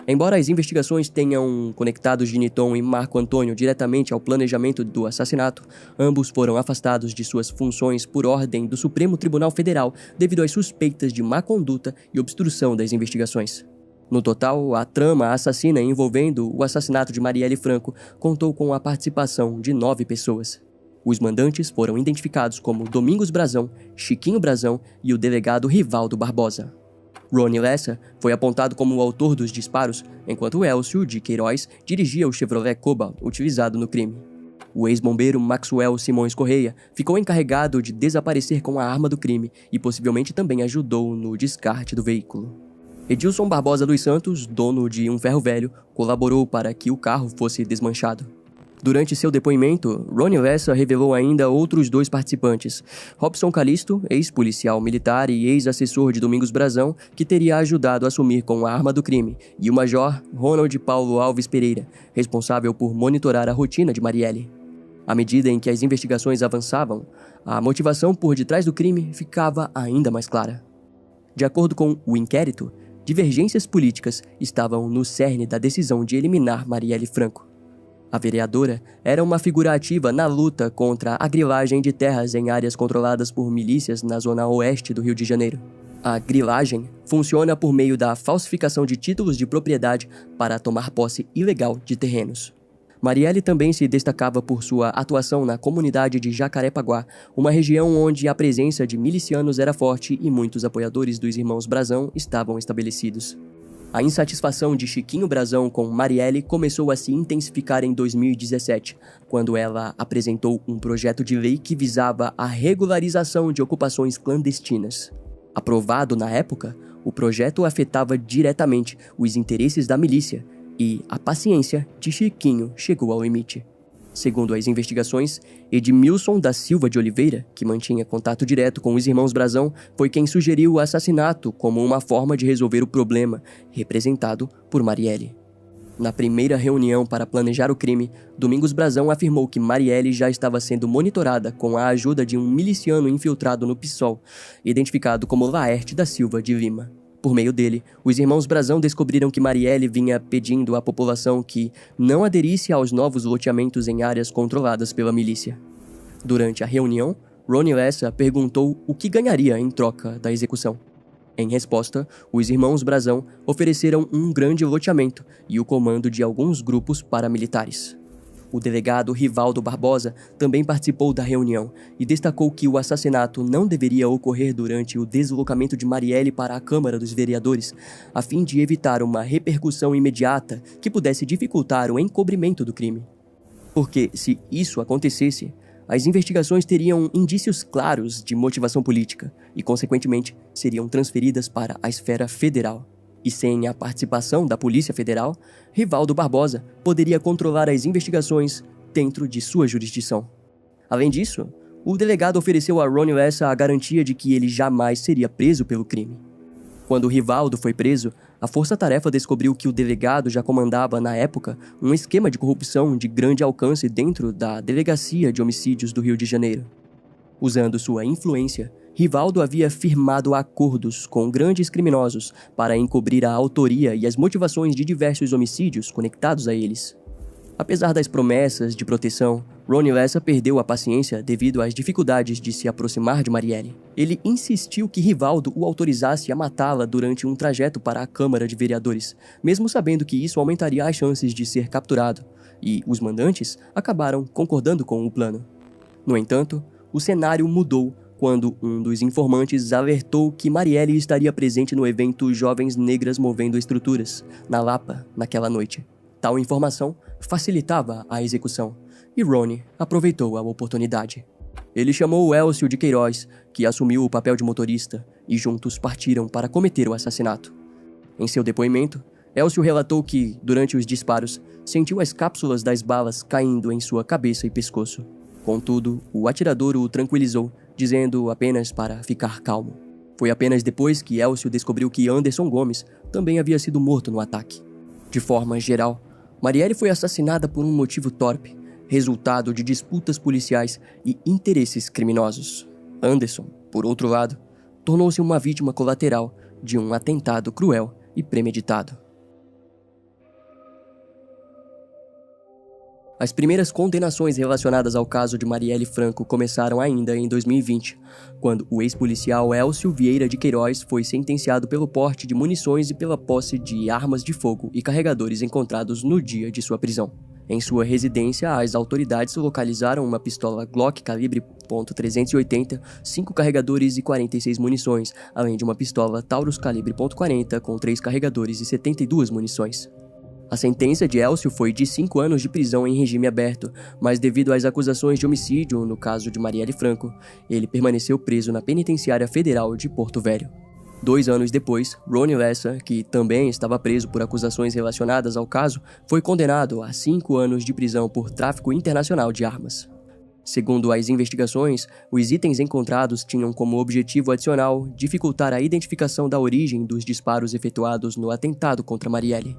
Embora as investigações tenham conectado Giniton e Marco Antônio diretamente ao planejamento do assassinato, ambos foram afastados de suas funções por ordem do Supremo Tribunal Federal devido às suspeitas de má conduta e obstrução das investigações. No total, a trama assassina envolvendo o assassinato de Marielle Franco contou com a participação de 9 pessoas. Os mandantes foram identificados como Domingos Brazão, Chiquinho Brazão e o delegado Rivaldo Barbosa. Rony Lessa foi apontado como o autor dos disparos, enquanto Elcio de Queiroz dirigia o Chevrolet Cobalt utilizado no crime. O ex-bombeiro Maxwell Simões Correia ficou encarregado de desaparecer com a arma do crime e possivelmente também ajudou no descarte do veículo. Edilson Barbosa dos Santos, dono de um ferro velho, colaborou para que o carro fosse desmanchado. Durante seu depoimento, Rony Lessa revelou ainda outros 2 participantes, Robson Calisto, ex-policial militar e ex-assessor de Domingos Brazão, que teria ajudado a sumir com a arma do crime, e o major Ronald Paulo Alves Pereira, responsável por monitorar a rotina de Marielle. À medida em que as investigações avançavam, a motivação por detrás do crime ficava ainda mais clara. De acordo com o inquérito, divergências políticas estavam no cerne da decisão de eliminar Marielle Franco. A vereadora era uma figura ativa na luta contra a grilagem de terras em áreas controladas por milícias na zona oeste do Rio de Janeiro. A grilagem funciona por meio da falsificação de títulos de propriedade para tomar posse ilegal de terrenos. Marielle também se destacava por sua atuação na comunidade de Jacarepaguá, uma região onde a presença de milicianos era forte e muitos apoiadores dos irmãos Brazão estavam estabelecidos. A insatisfação de Chiquinho Brazão com Marielle começou a se intensificar em 2017, quando ela apresentou um projeto de lei que visava a regularização de ocupações clandestinas. Aprovado na época, o projeto afetava diretamente os interesses da milícia e a paciência de Chiquinho chegou ao limite. Segundo as investigações, Edmilson da Silva de Oliveira, que mantinha contato direto com os irmãos Brazão, foi quem sugeriu o assassinato como uma forma de resolver o problema, representado por Marielle. Na primeira reunião para planejar o crime, Domingos Brazão afirmou que Marielle já estava sendo monitorada com a ajuda de um miliciano infiltrado no PSOL, identificado como Laerte da Silva de Lima. Por meio dele, os irmãos Brazão descobriram que Marielle vinha pedindo à população que não aderisse aos novos loteamentos em áreas controladas pela milícia. Durante a reunião, Rony Lessa perguntou o que ganharia em troca da execução. Em resposta, os irmãos Brazão ofereceram um grande loteamento e o comando de alguns grupos paramilitares. O delegado Rivaldo Barbosa também participou da reunião e destacou que o assassinato não deveria ocorrer durante o deslocamento de Marielle para a Câmara dos Vereadores, a fim de evitar uma repercussão imediata que pudesse dificultar o encobrimento do crime. Porque, se isso acontecesse, as investigações teriam indícios claros de motivação política e, consequentemente, seriam transferidas para a esfera federal. E sem a participação da Polícia Federal, Rivaldo Barbosa poderia controlar as investigações dentro de sua jurisdição. Além disso, o delegado ofereceu a Rony Lessa a garantia de que ele jamais seria preso pelo crime. Quando Rivaldo foi preso, a Força-Tarefa descobriu que o delegado já comandava, na época, um esquema de corrupção de grande alcance dentro da Delegacia de Homicídios do Rio de Janeiro. Usando sua influência, Rivaldo havia firmado acordos com grandes criminosos para encobrir a autoria e as motivações de diversos homicídios conectados a eles. Apesar das promessas de proteção, Ronnie Lessa perdeu a paciência devido às dificuldades de se aproximar de Marielle. Ele insistiu que Rivaldo o autorizasse a matá-la durante um trajeto para a Câmara de Vereadores, mesmo sabendo que isso aumentaria as chances de ser capturado, e os mandantes acabaram concordando com o plano. No entanto, o cenário mudou quando um dos informantes alertou que Marielle estaria presente no evento Jovens Negras Movendo Estruturas, na Lapa, naquela noite. Tal informação facilitava a execução, e Ronnie aproveitou a oportunidade. Ele chamou Elcio de Queiroz, que assumiu o papel de motorista, e juntos partiram para cometer o assassinato. Em seu depoimento, Elcio relatou que, durante os disparos, sentiu as cápsulas das balas caindo em sua cabeça e pescoço. Contudo, o atirador o tranquilizou, dizendo apenas para ficar calmo. Foi apenas depois que Elcio descobriu que Anderson Gomes também havia sido morto no ataque. De forma geral, Marielle foi assassinada por um motivo torpe, resultado de disputas policiais e interesses criminosos. Anderson, por outro lado, tornou-se uma vítima colateral de um atentado cruel e premeditado. As primeiras condenações relacionadas ao caso de Marielle Franco começaram ainda em 2020, quando o ex-policial Elcio Vieira de Queiroz foi sentenciado pelo porte de munições e pela posse de armas de fogo e carregadores encontrados no dia de sua prisão. Em sua residência, as autoridades localizaram uma pistola Glock calibre .380, 5 carregadores e 46 munições, além de uma pistola Taurus calibre .40 com 3 carregadores e 72 munições. A sentença de Elcio foi de 5 anos de prisão em regime aberto, mas devido às acusações de homicídio no caso de Marielle Franco, ele permaneceu preso na Penitenciária Federal de Porto Velho. 2 anos depois, Ronnie Lessa, que também estava preso por acusações relacionadas ao caso, foi condenado a 5 anos de prisão por tráfico internacional de armas. Segundo as investigações, os itens encontrados tinham como objetivo adicional dificultar a identificação da origem dos disparos efetuados no atentado contra Marielle.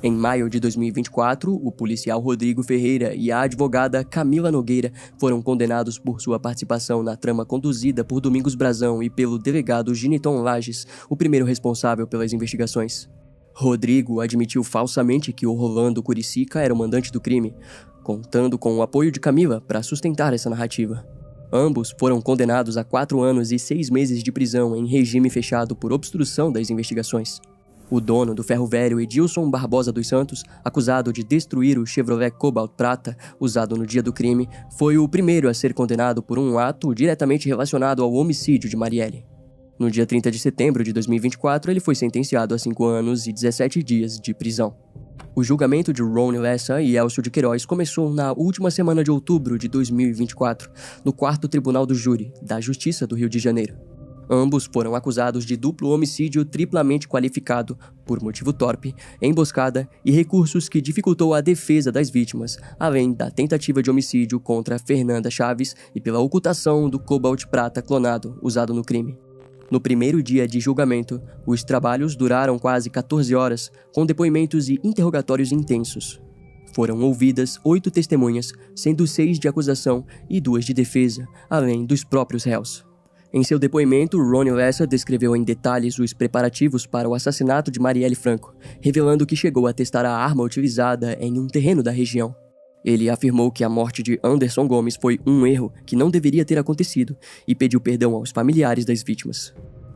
Em maio de 2024, o policial Rodrigo Ferreira e a advogada Camila Nogueira foram condenados por sua participação na trama conduzida por Domingos Brazão e pelo delegado Giniton Lages, o primeiro responsável pelas investigações. Rodrigo admitiu falsamente que o Rolando Curicica era o mandante do crime, contando com o apoio de Camila para sustentar essa narrativa. Ambos foram condenados a 4 anos e 6 meses de prisão em regime fechado por obstrução das investigações. O dono do ferro velho, Edilson Barbosa dos Santos, acusado de destruir o Chevrolet Cobalt Prata usado no dia do crime, foi o primeiro a ser condenado por um ato diretamente relacionado ao homicídio de Marielle. No dia 30 de setembro de 2024, ele foi sentenciado a 5 anos e 17 dias de prisão. O julgamento de Ronnie Lessa e Elcio de Queiroz começou na última semana de outubro de 2024, no 4º Tribunal do Júri da Justiça do Rio de Janeiro. Ambos foram acusados de duplo homicídio triplamente qualificado por motivo torpe, emboscada e recursos que dificultou a defesa das vítimas, além da tentativa de homicídio contra Fernanda Chaves e pela ocultação do Cobalt Prata clonado usado no crime. No primeiro dia de julgamento, os trabalhos duraram quase 14 horas, com depoimentos e interrogatórios intensos. Foram ouvidas 8 testemunhas, sendo 6 de acusação e 2 de defesa, além dos próprios réus. Em seu depoimento, Ronnie Lessa descreveu em detalhes os preparativos para o assassinato de Marielle Franco, revelando que chegou a testar a arma utilizada em um terreno da região. Ele afirmou que a morte de Anderson Gomes foi um erro que não deveria ter acontecido e pediu perdão aos familiares das vítimas.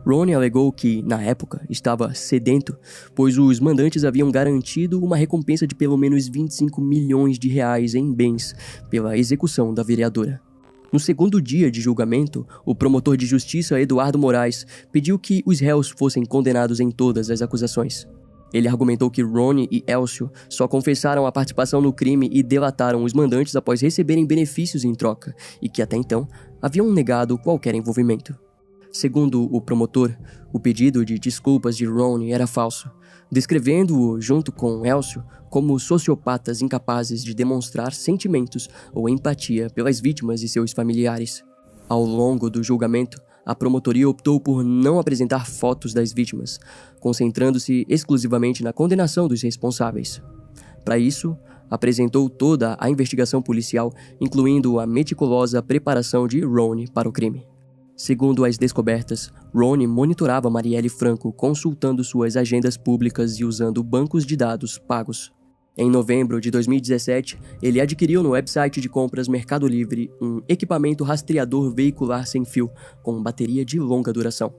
Ronnie alegou que, na época, estava sedento, pois os mandantes haviam garantido uma recompensa de pelo menos 25 milhões de reais em bens pela execução da vereadora. No segundo dia de julgamento, o promotor de justiça Eduardo Moraes pediu que os réus fossem condenados em todas as acusações. Ele argumentou que Ronnie e Elcio só confessaram a participação no crime e delataram os mandantes após receberem benefícios em troca, e que até então haviam negado qualquer envolvimento. Segundo o promotor, o pedido de desculpas de Ronnie era falso, descrevendo-o, junto com Elcio, como sociopatas incapazes de demonstrar sentimentos ou empatia pelas vítimas e seus familiares. Ao longo do julgamento, a promotoria optou por não apresentar fotos das vítimas, concentrando-se exclusivamente na condenação dos responsáveis. Para isso, apresentou toda a investigação policial, incluindo a meticulosa preparação de Ronnie para o crime. Segundo as descobertas, Ronnie monitorava Marielle Franco consultando suas agendas públicas e usando bancos de dados pagos. Em novembro de 2017, ele adquiriu no website de compras Mercado Livre um equipamento rastreador veicular sem fio com bateria de longa duração.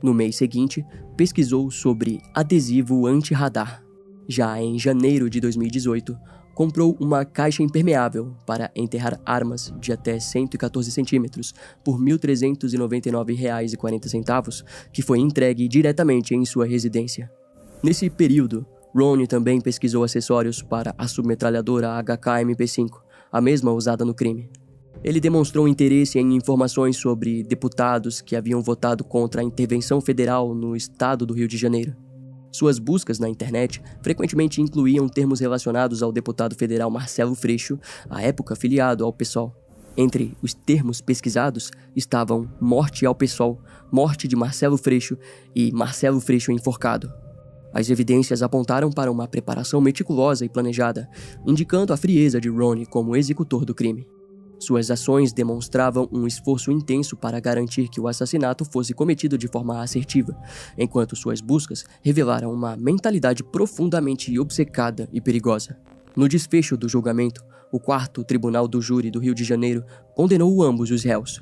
No mês seguinte, pesquisou sobre adesivo anti-radar. Já em janeiro de 2018, comprou uma caixa impermeável para enterrar armas de até 114 centímetros por R$ 1.399,40, que foi entregue diretamente em sua residência. Nesse período, Ronnie também pesquisou acessórios para a submetralhadora HK-MP5, a mesma usada no crime. Ele demonstrou interesse em informações sobre deputados que haviam votado contra a intervenção federal no estado do Rio de Janeiro. Suas buscas na internet frequentemente incluíam termos relacionados ao deputado federal Marcelo Freixo, à época filiado ao PSOL. Entre os termos pesquisados estavam morte ao PSOL, morte de Marcelo Freixo e Marcelo Freixo enforcado. As evidências apontaram para uma preparação meticulosa e planejada, indicando a frieza de Ronnie como executor do crime. Suas ações demonstravam um esforço intenso para garantir que o assassinato fosse cometido de forma assertiva, enquanto suas buscas revelaram uma mentalidade profundamente obcecada e perigosa. No desfecho do julgamento, o 4º Tribunal do Júri do Rio de Janeiro condenou ambos os réus.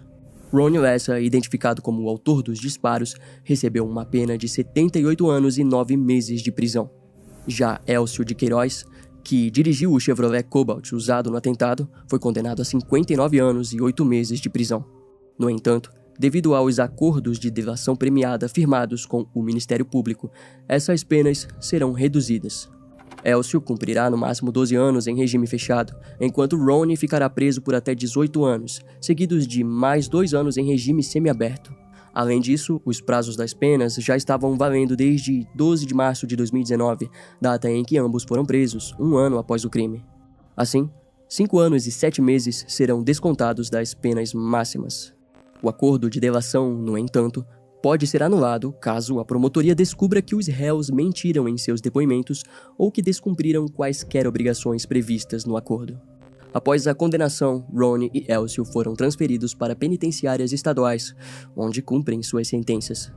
Ronnie Lessa, identificado como o autor dos disparos, recebeu uma pena de 78 anos e 9 meses de prisão. Já Elcio de Queiroz, que dirigiu o Chevrolet Cobalt usado no atentado, foi condenado a 59 anos e 8 meses de prisão. No entanto, devido aos acordos de delação premiada firmados com o Ministério Público, essas penas serão reduzidas. Elcio cumprirá no máximo 12 anos em regime fechado, enquanto Ronnie ficará preso por até 18 anos, seguidos de mais 2 anos em regime semiaberto. Além disso, os prazos das penas já estavam valendo desde 12 de março de 2019, data em que ambos foram presos, 1 ano após o crime. Assim, 5 anos e 7 meses serão descontados das penas máximas. O acordo de delação, no entanto, pode ser anulado caso a promotoria descubra que os réus mentiram em seus depoimentos ou que descumpriram quaisquer obrigações previstas no acordo. Após a condenação, Ronnie e Elcio foram transferidos para penitenciárias estaduais, onde cumprem suas sentenças.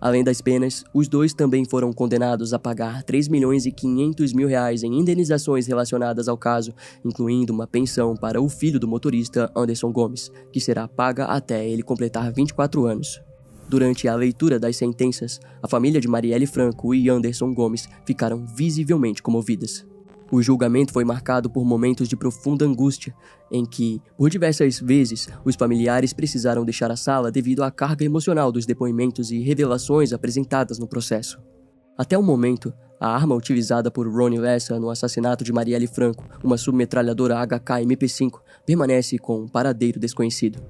Além das penas, os dois também foram condenados a pagar R$ 3.500.000 em indenizações relacionadas ao caso, incluindo uma pensão para o filho do motorista Anderson Gomes, que será paga até ele completar 24 anos. Durante a leitura das sentenças, a família de Marielle Franco e Anderson Gomes ficaram visivelmente comovidas. O julgamento foi marcado por momentos de profunda angústia, em que, por diversas vezes, os familiares precisaram deixar a sala devido à carga emocional dos depoimentos e revelações apresentadas no processo. Até o momento, a arma utilizada por Ronnie Lessa no assassinato de Marielle Franco, uma submetralhadora HK-MP5, permanece com um paradeiro desconhecido.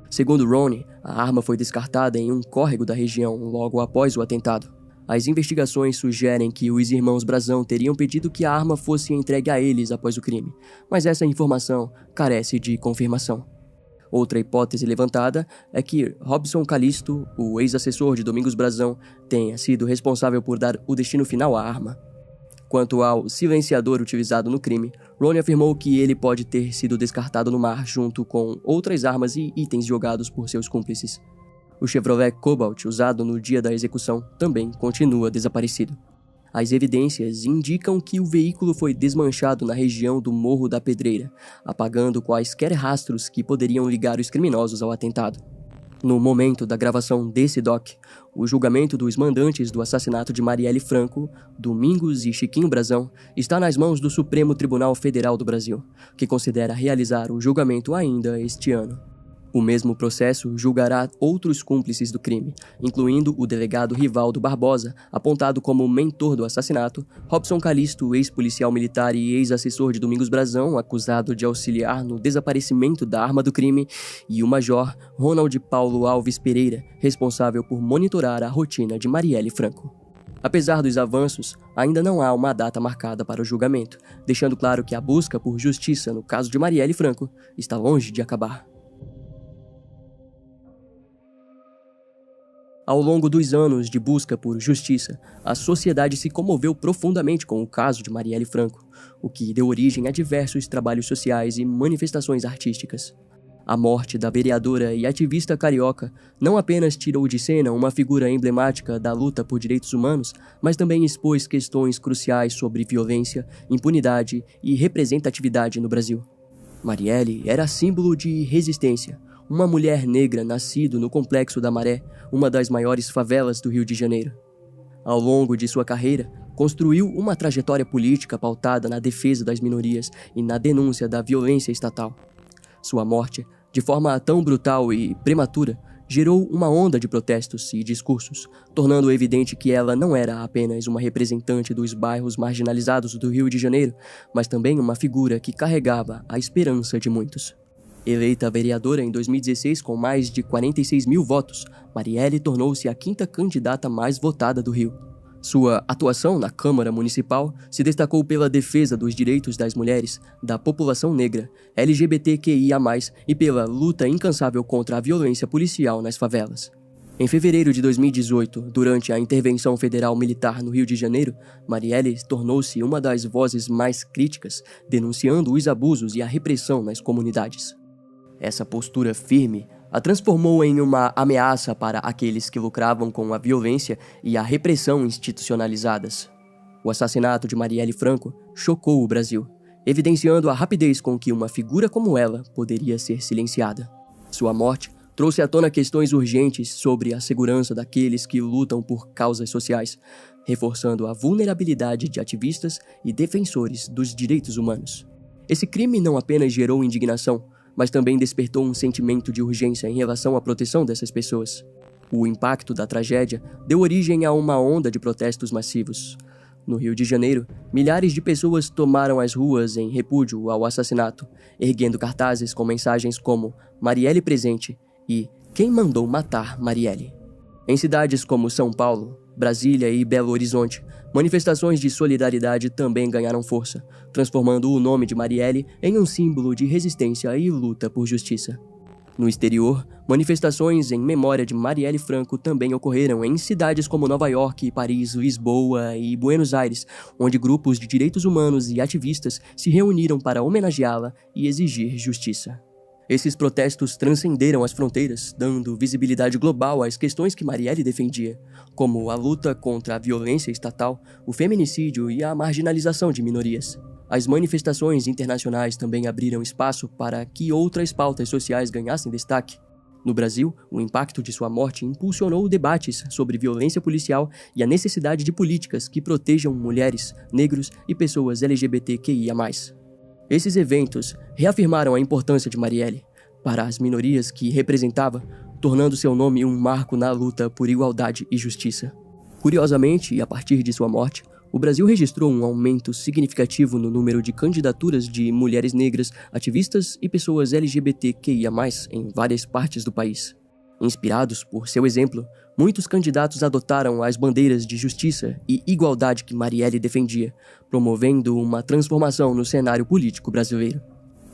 Segundo Ronnie, a arma foi descartada em um córrego da região logo após o atentado. As investigações sugerem que os irmãos Brazão teriam pedido que a arma fosse entregue a eles após o crime, mas essa informação carece de confirmação. Outra hipótese levantada é que Robson Calisto, o ex-assessor de Domingos Brazão, tenha sido responsável por dar o destino final à arma. Quanto ao silenciador utilizado no crime, Ronnie afirmou que ele pode ter sido descartado no mar junto com outras armas e itens jogados por seus cúmplices. O Chevrolet Cobalt usado no dia da execução também continua desaparecido. As evidências indicam que o veículo foi desmanchado na região do Morro da Pedreira, apagando quaisquer rastros que poderiam ligar os criminosos ao atentado. No momento da gravação desse doc, o julgamento dos mandantes do assassinato de Marielle Franco, Domingos e Chiquinho Brazão, está nas mãos do Supremo Tribunal Federal do Brasil, que considera realizar o julgamento ainda este ano. O mesmo processo julgará outros cúmplices do crime, incluindo o delegado Rivaldo Barbosa, apontado como mentor do assassinato, Robson Calisto, ex-policial militar e ex-assessor de Domingos Brazão, acusado de auxiliar no desaparecimento da arma do crime, e o major Ronald Paulo Alves Pereira, responsável por monitorar a rotina de Marielle Franco. Apesar dos avanços, ainda não há uma data marcada para o julgamento, deixando claro que a busca por justiça no caso de Marielle Franco está longe de acabar. Ao longo dos anos de busca por justiça, a sociedade se comoveu profundamente com o caso de Marielle Franco, o que deu origem a diversos trabalhos sociais e manifestações artísticas. A morte da vereadora e ativista carioca não apenas tirou de cena uma figura emblemática da luta por direitos humanos, mas também expôs questões cruciais sobre violência, impunidade e representatividade no Brasil. Marielle era símbolo de resistência, uma mulher negra nascida no Complexo da Maré, uma das maiores favelas do Rio de Janeiro. Ao longo de sua carreira, construiu uma trajetória política pautada na defesa das minorias e na denúncia da violência estatal. Sua morte, de forma tão brutal e prematura, gerou uma onda de protestos e discursos, tornando evidente que ela não era apenas uma representante dos bairros marginalizados do Rio de Janeiro, mas também uma figura que carregava a esperança de muitos. Eleita vereadora em 2016 com mais de 46 mil votos, Marielle tornou-se a 5ª candidata mais votada do Rio. Sua atuação na Câmara Municipal se destacou pela defesa dos direitos das mulheres, da população negra, LGBTQIA+, e pela luta incansável contra a violência policial nas favelas. Em fevereiro de 2018, durante a intervenção federal militar no Rio de Janeiro, Marielle tornou-se uma das vozes mais críticas, denunciando os abusos e a repressão nas comunidades. Essa postura firme a transformou em uma ameaça para aqueles que lucravam com a violência e a repressão institucionalizadas. O assassinato de Marielle Franco chocou o Brasil, evidenciando a rapidez com que uma figura como ela poderia ser silenciada. Sua morte trouxe à tona questões urgentes sobre a segurança daqueles que lutam por causas sociais, reforçando a vulnerabilidade de ativistas e defensores dos direitos humanos. Esse crime não apenas gerou indignação, mas também despertou um sentimento de urgência em relação à proteção dessas pessoas. O impacto da tragédia deu origem a uma onda de protestos massivos. No Rio de Janeiro, milhares de pessoas tomaram as ruas em repúdio ao assassinato, erguendo cartazes com mensagens como "Marielle presente" e "Quem mandou matar Marielle?". Em cidades como São Paulo, Brasília e Belo Horizonte, manifestações de solidariedade também ganharam força, transformando o nome de Marielle em um símbolo de resistência e luta por justiça. No exterior, manifestações em memória de Marielle Franco também ocorreram em cidades como Nova York, Paris, Lisboa e Buenos Aires, onde grupos de direitos humanos e ativistas se reuniram para homenageá-la e exigir justiça. Esses protestos transcenderam as fronteiras, dando visibilidade global às questões que Marielle defendia, como a luta contra a violência estatal, o feminicídio e a marginalização de minorias. As manifestações internacionais também abriram espaço para que outras pautas sociais ganhassem destaque. No Brasil, o impacto de sua morte impulsionou debates sobre violência policial e a necessidade de políticas que protejam mulheres, negros e pessoas LGBTQIA+. Esses eventos reafirmaram a importância de Marielle para as minorias que representava, tornando seu nome um marco na luta por igualdade e justiça. Curiosamente, e a partir de sua morte, o Brasil registrou um aumento significativo no número de candidaturas de mulheres negras, ativistas e pessoas LGBTQIA+, em várias partes do país. Inspirados por seu exemplo, muitos candidatos adotaram as bandeiras de justiça e igualdade que Marielle defendia, promovendo uma transformação no cenário político brasileiro.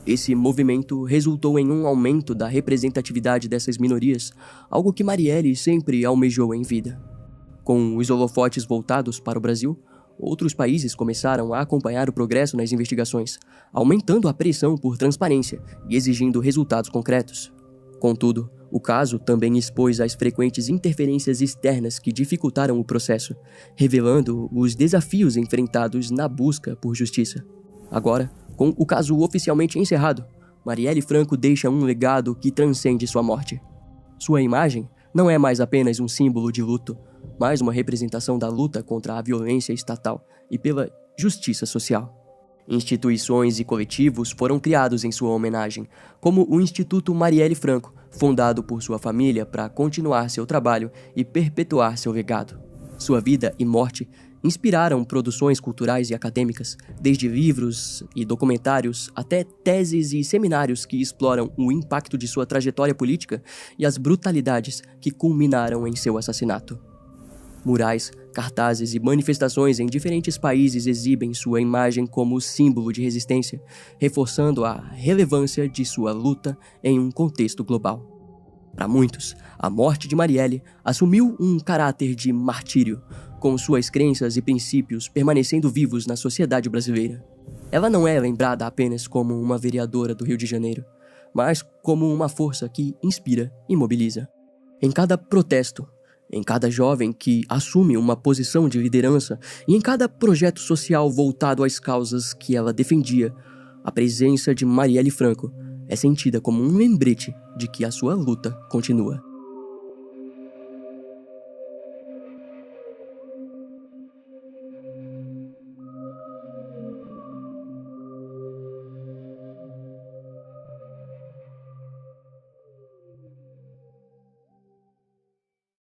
Esse movimento resultou em um aumento da representatividade dessas minorias, algo que Marielle sempre almejou em vida. Com os holofotes voltados para o Brasil, outros países começaram a acompanhar o progresso nas investigações, aumentando a pressão por transparência e exigindo resultados concretos. Contudo, o caso também expôs as frequentes interferências externas que dificultaram o processo, revelando os desafios enfrentados na busca por justiça. Agora, com o caso oficialmente encerrado, Marielle Franco deixa um legado que transcende sua morte. Sua imagem não é mais apenas um símbolo de luto, mas uma representação da luta contra a violência estatal e pela justiça social. Instituições e coletivos foram criados em sua homenagem, como o Instituto Marielle Franco, fundado por sua família para continuar seu trabalho e perpetuar seu legado. Sua vida e morte inspiraram produções culturais e acadêmicas, desde livros e documentários até teses e seminários que exploram o impacto de sua trajetória política e as brutalidades que culminaram em seu assassinato. Murais, cartazes e manifestações em diferentes países exibem sua imagem como símbolo de resistência, reforçando a relevância de sua luta em um contexto global. Para muitos, a morte de Marielle assumiu um caráter de martírio, com suas crenças e princípios permanecendo vivos na sociedade brasileira. Ela não é lembrada apenas como uma vereadora do Rio de Janeiro, mas como uma força que inspira e mobiliza. Em cada protesto, em cada jovem que assume uma posição de liderança e em cada projeto social voltado às causas que ela defendia, a presença de Marielle Franco é sentida como um lembrete de que a sua luta continua.